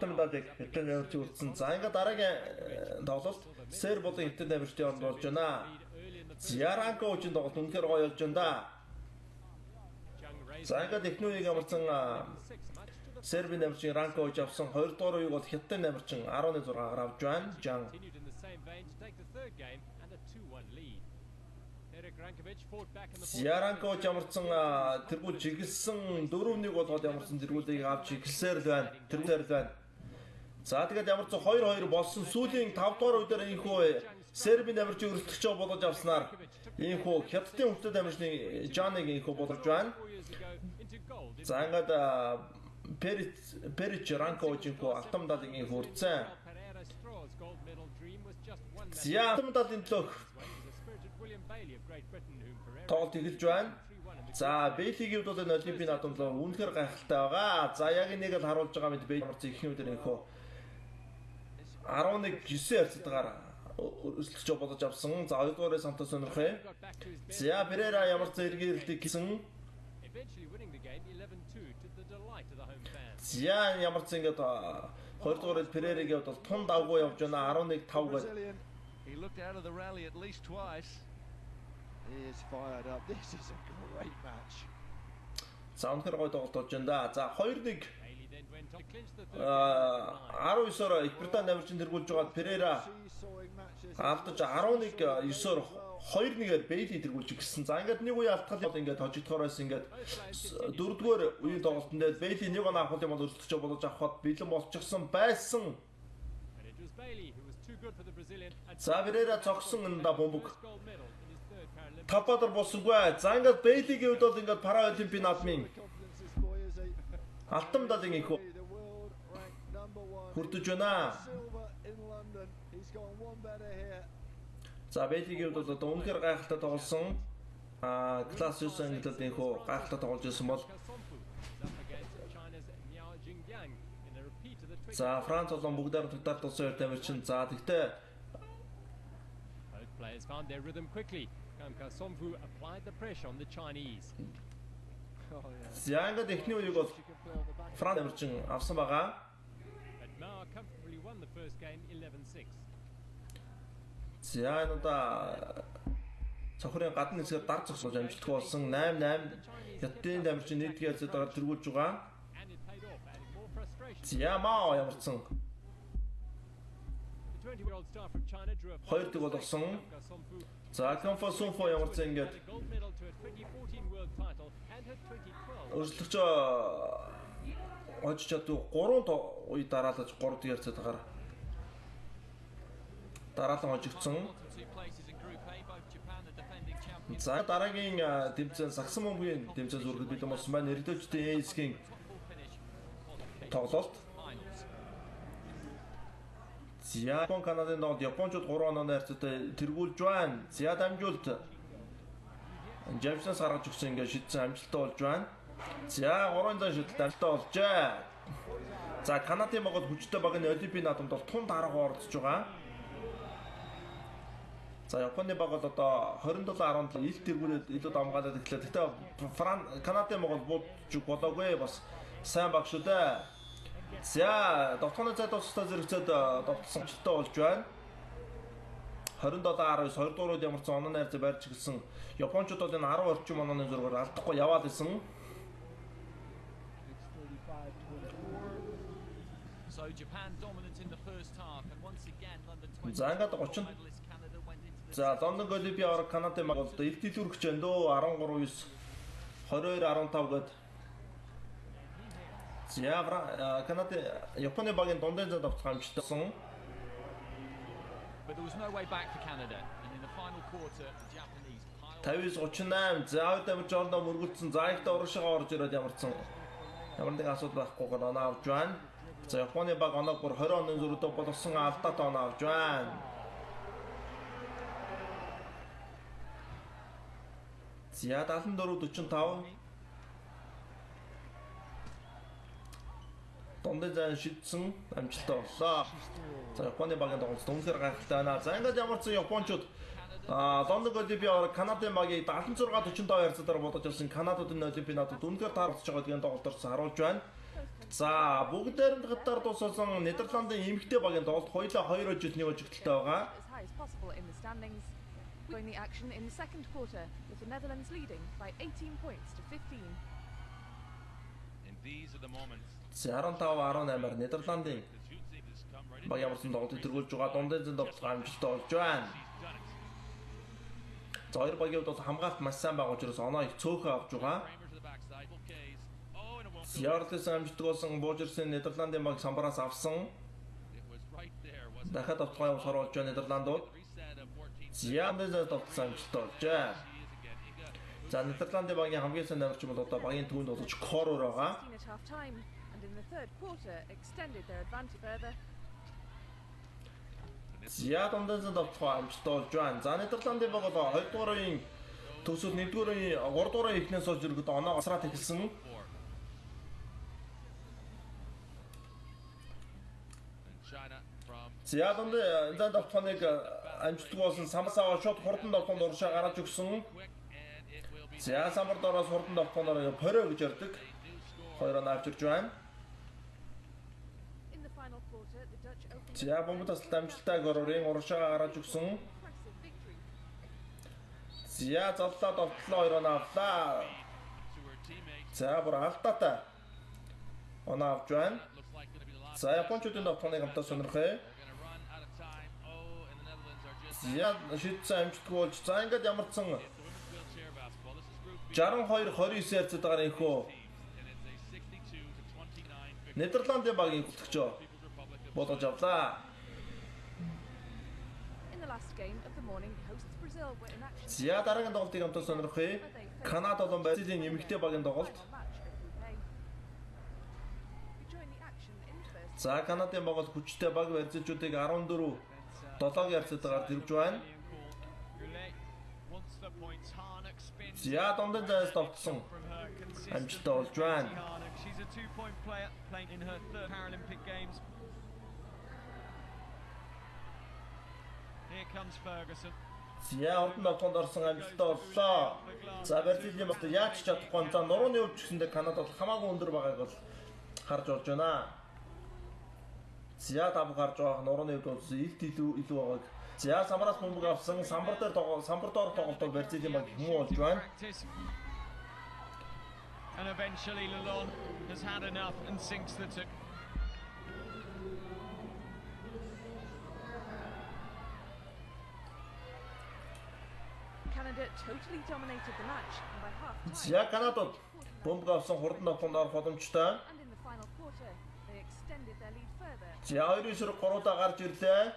медалийг Хятад намарч үрдсэн. За ингээд дараагийн тоглолт Серб болон Хятад намарчтай орнд болж байна. Зяранко үчин тоглолт үнэхээр гоё болж байна да. За ингээд эхний үеийг амарсан Сербийн намарчин ранко үж авсан 2 дугаар үеийг бол Хятадын намарчин 11-6-аар авч байна. Жан Зяранко ямарсан тэргүүл чиглэсэн 4-1 болгоод ямарсан тэргүүлийг авч эхэлсээр л байна. Тэргүүлээр л байна. За тэгээд ямарсан 2-2 болсон сүүлийн 5 дугаар үедэр энэхүү Сербийн намарчин өрсөлдөгч болгож авснаар энэхүү Хятадын хүчтэй намарчны Жаныг энэхүү болгож байна. За ингээд Перич ранко үжинхүү алтан медалийг энэхүү хүртсэн. За алтан медалийн төлөөх тоглолт эхэлж байна. За Бейлигийн хувьд бол энэ Олимпийн наадмд үнэхээр гайхалтай байгаа. За яг энийг л харуулж байгаа мэт Бейл марц ихний үдээр энэхүү 11-9 хавцтайгаар өрсөлдөгч болгож авсан. За 2 дугаарыг самтаа сонирхъя. За Перера ямар ч зэрэгээлтийг хийсэн. За ямар ч ингээд 2 дугаарыг Перерагийн хувьд бол тун давгүй явж байна. 11-5 гэж. He looked out of the rally at least twice. He is fired up. This is a great match. Саундхэр гой тоглолт болж байна да. За 2-1 19-оор Их Британи намарчин тэргүүлж байгаа Перера алдаж 11-9-оор 2-1-ээр Бейли тэргүүлж гисэн. За ингээд нэг үе алдтал ингээд хожигдохоороос ингээд 4-р үеийн тоглолтод Бейли нэг оноо авах юм бол өрсөлдөж болж авахд бэлэн болчихсон байсан. За Перера цогсон энэ да бомбог Тападор болсонгүй. За ингээд Бейлигийн хувьд бол ингээд Паралимпийн наадмын алтан медалийн их хүртэж байна. За Бейлигийн хувьд бол үнэхээр гайхалтай тоглосон. Класс 9 ангилалд энэхүү гайхалтай тоглож байсан бол За Франц болон бүгдээр тутаар туссан хоёр тамирчин. За тэгтээ Both players found their rhythm quickly. Kamka Somfu applied the pressure on the Chinese. за ингээд эхний үеийг бол Франц тамирчин авсан байгаа. But Mao comfortably won the first game 11-6. За энэ удаа цохрын гадны хэсгээр дар зогсож амжилттай болсон 8-8 хятадын тамирчин нийтгээ зэдгээр тэргүүлж байгаа. And it paid off, adding more frustration. За Мао ямарсан The 20-year-old star from China drew a хоёр дэг болгосон. Kamka Somfu За Камфа Сунфо ямарсан ингээд a gold medal to a 2014 world title and her 2012 өрсөлдөгч хожиж чадуу 3 үе дараалаж 3 дгээр цэдгээр дараалан хожигдсон. Two places in Group A, both Japan the defending champions. За дараагийн тэмцээн Саксан бөмбөгийн тэмцээн зүрхэд бэлэн болсон байна. Ирээдүйчдийн эйсгийн тоглолт. За Япон Канадын донд Япончууд 3 онооны харьцаатай тэргүүлж байна. За дамжуулт Джеймсээс гаргаж өгсөн ингээд шийдсэн амжилттай болж байна. За 3 дан шийдэлт амжилттай болжээ. За Канадын Монгол хүчтэй багийн Олимпийн наадамд бол тунд арга оролцож байгаа. За Японы баг бол одоо 27-17 ил тэргүүлээд илүү дамгаалаад ирлээ. Гэхдээ Канадын Монгол буудж болоогүй бас сайн баг шүү дээ. За довтооны цайд тустай зэрэгцээд довтлсон амжилттай болж байна. 27-19 2 дуурайд ямарсан онооны харьцаа барьж гэлсэн Япончууд бол энэ 10 орчим онооны зургаар алдахгүй яваад исэн. So Japan dominant in the first half and once again London 20 За ингээд 30 medalist Canada went into the за Лондон Олимпиад Канадын баг бол ил дэлгүүрч байна дөө 13-9 22-15 гээд за Канадын Японы багийн дундын зам давтах амжилтсан. But there was no way back for Canada and in the final quarter the Japanese piled 50-38 за хоёр дамж жоорно мөргөлдсөн. За ихтэй урагшаага орж ирээд ямарсан. Ямар нэг асуудал байхгүйгээр оноо авч байна. За Японы баг оноог бүр 20 оны зөрүүтэй болгосон алдаатай оноо авч байна. За 74-45 дундын зайн шидсэн амжилттай боллоо. За Японы багийн тоглолт үнэхээр гайхалтай байна. За ингээд ямарсан Япончууд Лондон Олимпиад Канадын багийг 76-45 харьцаагаар бодож авсан. Канадын Олимпийн наадамд үнэхээр таарч байгаа гэдгийг тоглолтоор харуулж байна. За бүгдээр нь хатаар тусалсан Нидерландын эмэгтэй багийн тоглолт хоёулаа 2 жилийн хожигдолтой байгаа. As high as possible in the standings. Join the action in the second quarter with the Netherlands leading by 18 points to 15. And these are the moments. 15-18-аар Нидерландын баг ямарсан тоглолтыг тэргүүлж байгаа. Дундын зэн тоглолт амжилттай болж байна. За хоёр багийн хувьд бол хамгаалалт маш сайн байгаа учраас оноо их цөөхөн авч байгаа. Ярлис амжилттай болсон Буужерсын Нидерландын баг самбараас авсан. Дахиад автгой явахаар болж байгаа Нидерландууд. Зяндээс тавтсан амжилттай болжээ. За Нидерландын багийн хамгийн сайн намарч бол одоо багийн түүнд болж Корор байгаа. At half time and in the third quarter extended their advantage further. За дундаас тавтгой амжилттай болж байна. За Нидерландын баг бол 2 дугаар үеийн төгсөд 1 дугаар үеийн 3 дугаар ихнээс олж ирэхэд оноо гасраад эхэлсэн. За дундын зан тавтгойг амжилттай болсон самсаа шууд хурдан давтгонд уршаа гаргаж өгсөн. За самбар дороос хурдан давтгоноор поро гэж ярддаг. Хоёроо авчирч байна. In the final quarter the Dutch opened За бомб тасалт амжилттай горорын уршаа гаргаж өгсөн. impressive victory. За золлоо довтлоо хоёроо авлаа. За бүр алдаатай оноо авч байна. За Япончуудын давтгоныг хамтаа сонирхъя. За шийдсэн амжилтгүй болж за ингээд ямарсан 62-29 харьцаатайгаар инхүү Нидерландын багийн хөтлөгчөө бодож авлаа. In the last game of the morning, hosts Brazil were in action. За дараагийн тоглолтыг хамтаа сонирхъя. Канада болон Бразилийн эмэгтэй багийн тоглолт. Match at Group A. We join the action in the first. За Канадын баг хүчтэй баг Бразилчуудыг 14-7-гийн харьцаатайгаар тэрвж байна. За дундын зайс товтсон амжилттай болж байна. She's a 2-point player playing in her third Paralympic Games. Here comes Ferguson. За урд ногтонд орсон амжилттай боллоо. За Бразилийн бас яаж ч чадахгүй. За нурууны өвч гэсэндээ Канада бол хамаагүй өндөр байгааг бол харж болж байна. За тав гарч байгаа нурууны өвч бол илт илүү байгааг. За самараас бөмбөг авсан самбар доор тоглолт бол Бразилийн баг хүмүүн болж байна. And eventually Lalonde has had enough and sinks the two. Canada totally dominated the match and by half time. За Канадад бөмбөг авсан хурдан ногтонд орох боломжтой. And in the final quarter, they extended their lead further. За 2-3-3-аа гарч ирлээ.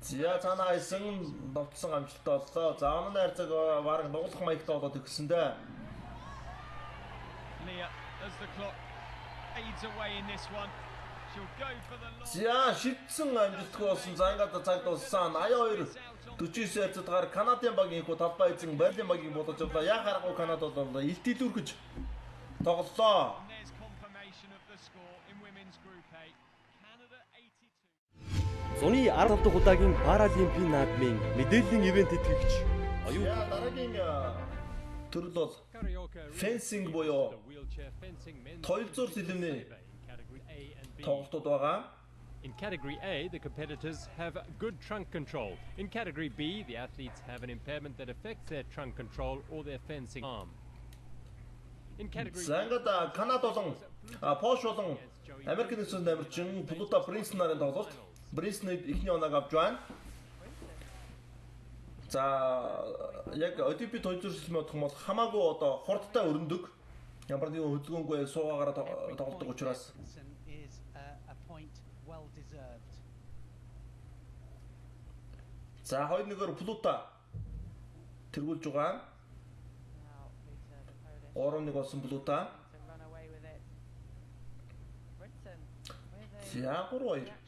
За цаанаа хайсан довтсон амжилттай боллоо. За өнөө найрцаг бараг нугалах маягтай болоод өгсөндөө. Leah, as the clock fades away in this one, she'll go for the long. За шидсэн амжилтгүй болсон. За ингээд цаг дууссан. 82-49 хайрцагтаар Канадын багийн хүү талбай эзэн Берлин багийг бодож авлаа. Яг харахгүй Канадад бол илтийлүүр гэж тоглолоо. There's confirmation of the score in women's group A. Canada 82. Зуны 15 дахь удаагийн Паралимпийн наадмын мэдээллийн ивент тэтгэгч оюу. За дараагийн төрөл бол fencing буюу тойлзуур сэлэмний тоглолтууд байгаа. In Category A, the competitors have good trunk control. In Category B, the athletes have an impairment that affects their trunk control or their fencing arm. In Category За ингээд Канада болон Польш болон Америк нэгдсэн тамирчин Плута Принстон нарын тоглолт. Принстон эхний оноог авч байна. За яг Олимпик тойлзуур сэлмийн бодох юм бол хамаагүй одоо хурдтай өрнөдөг. Ямар нэгэн хөдөлгөөнгүй суугаараа тоглодог учраас За 2-1-ээр Плута тэргүүлж байгаа. 3-1 болсон Плута. За 3-2.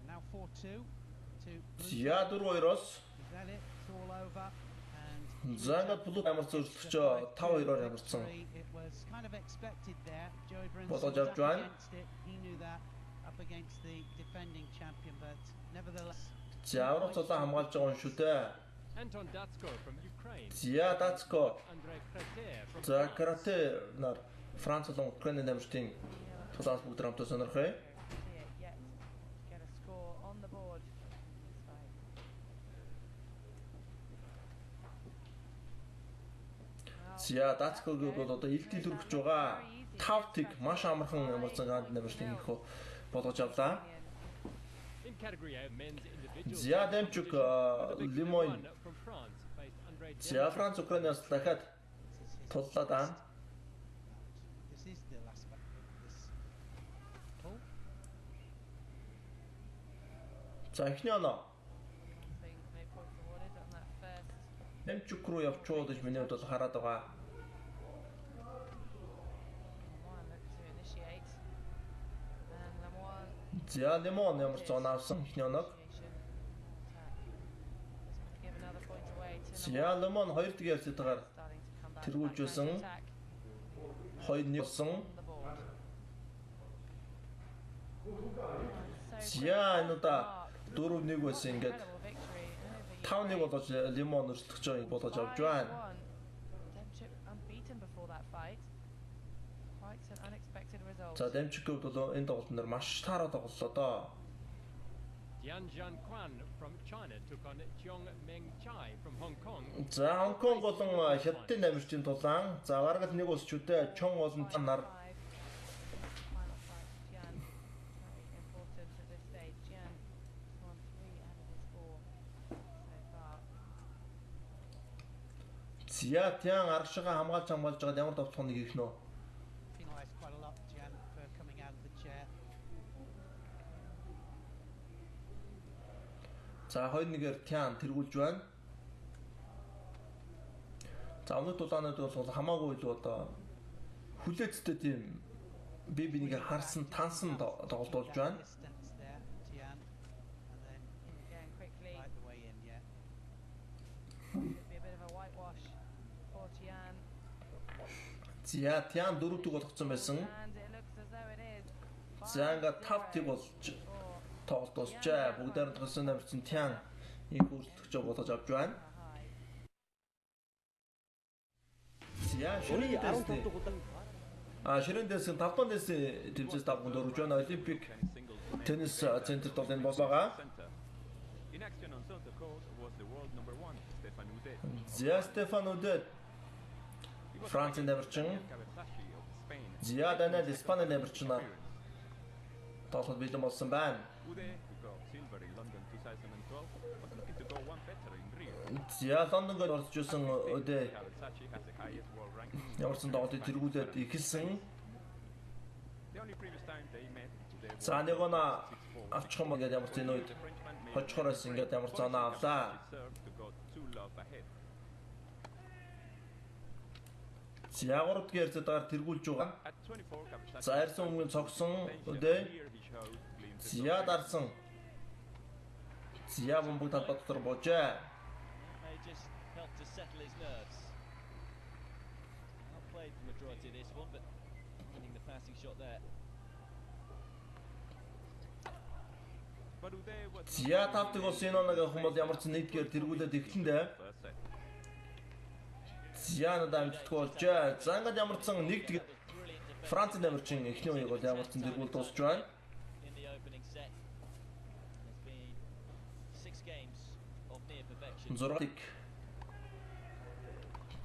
Now 4-2 to За 4-2-оос За ингээд Плут ямарч өөрчлөгчөө 5-2-оор ямарсан. Бодож авч байна. За аврах цолоо хамгаалж байгаа юм шүү дээ. Anton Datsko from Ukraine. За Датско. Andrei Krater from За Карате нар Франц болон Украины намжтын тулаас бүгд хамтаа сонирхъя. За Датскогийн бол одоо илтэл өргөж байгаа. 5 тиг маш амархан ямарсан ганд намжтын их болгож авлаа. In Category A, men's individual. За Демчук Лимон. За Франц Украинаас дахиад туллаа даа. За эхний оноо. Демчук руу явчууд гэж миний хувьд бол хараад байгаа. За Лимон ямар ч зон авсан эхний оног. За Лимон 2 дахь ярцтайгаар тэргүүлж байсан. 2-1 болсон. За энэ удаа 4-1 байсан ингээд 5-1 болож Лимон өрсөлдөгч байгааг бодож авч байна. За Демчуков бол энэ тоглолтын дээр маш таараа тоглолоо доо. Jian Jianquan from China took on Jiong Meng Chai from Hong Kong. За Хонконг болон Хятадын намжтын тулаан. За бараг л нэг усчуудаа Чон болон нар За тян аргашгаа хамгаалж байгаа ямар товцооныг хийх нөө. За 2-1-ээр тян тэргүүлж байна. За өмнөд тулаанууд бол хамаагүй илүү одоо хүлээцтэй тийм би бинийг харсан тансан тоглолт болж байна. За Тян 4 төг болгоцсон байсан. And it looks as though it is. За ингээд 5 төг болж тоглолт дуусчаа. Бүгдээр нь төгссөн намжсан Тян их үргэлжлэж бодож авч байна. За Зуны 15 дахь удаа Ширэн дэсийн 5 дугаар дэсийн тэмцээс 5 гүнд өргөж байна. Олимпик теннис центрт бол энэ бол байгаа. In action on center court was the world number 1, Stefan Udet. За Стефан Удет Францын дамжчин. За Даниэл Испаний дамжчнаар тоглолт бэлэн болсон байна. Udet, who got silver in London 2012, was looking to go one better in Rio. За Лондонд орж ирсэн Удет Kawasaki has the highest world ranking. ямар ч тоглолтыг тэргүүлээд эхэлсэн. The only previous time they met, they За нэг нь авчих юм гээд ямар ч энэ үед хожихороос ингээд ямар ч санаа авлаа. served to go 2 love ahead. За 3 дахь ярцаагаар тэргүүлж байгаа. At 24, Kawasaki За арьсан өмнө цогсон Удет. here he showed glimpses За дарсан. За бомбог талбай дотор боожээ. May just help to settle his nerves. Well played the majority of this one, but winning the passing shot there. but Udet was За тавтыг бол Синоног хүмүүс ямар ч нэгдгээр тэргүүлээд эхлэндээ. first set. За надад амжилтгүй болжээ. За ингээд ямар ч нэгдэг Францын дамжчин эхний үеийг бол ямар ч тэргүүл дуусч байна. In the opening set, there's been 6 games of near perfection. 6-ыг.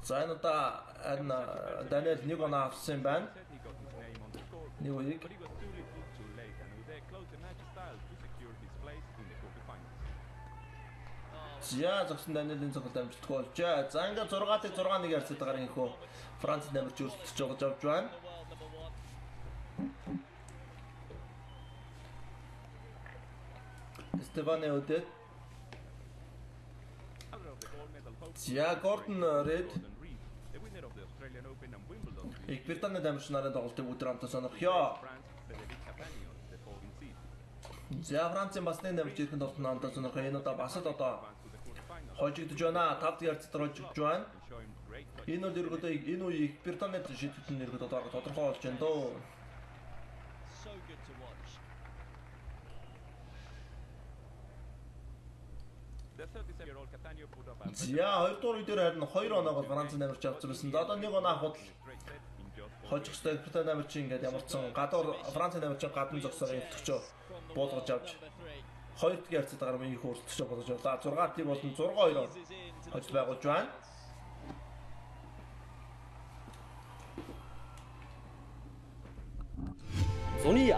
За надад Даниэл нэг оноо авсан юм байна. Said he got his name on the scoreboard, Нэг үеийг. but he was too little too late, and Udet closed the match style to secure his place in the quarterfinals. За зогсон Даниэлийн цогт амжилтгүй болжээ. За ингээд 6-ыг 6-1 ярцаагаар инхүү Францын дамжч өрсөлдөж жогж авч байна. Стефан Удет. Other of the gold medal hopes, За Гордон Ред Gordon Reed, the winner of the Australian Open and Wimbledon, Их Британий дамжч нарын тоглолтыг өдөр хамтаа сонирхё. France, Frédéric Chapanion, the 14th seed. За Францын бас нэг дамжч ирхэн тоглолтод хамтаа сонирхё. Энэ удаа бас л одоо Advanced to the quarterfinals хожигдож байна. 5 дахь ярцад хожигдож байна. and showing great touch. Энэ бол ерөөдөө энэ үе Их Британид шийдвэрийн нэргэд одоо тодорхой болж байна дөө. So good to watch. The 37-year-old Catania put up a За 2 дугаар үедэр харин 2 оноогоор Францын дамжч авсан байсан. За одоо нэг оноо авахд straight set in just 4 хожих ёстой Их Британи дамжч ингээд ямар ч гадуур Францын дамжч гадна зогсоор өвтгчөө буулгаж авч 2 дахь ярцаагаар минь их өрсөлдөж бодож байлаа. 6 тийм болон 6-2 хожил байгуулж байна. зуны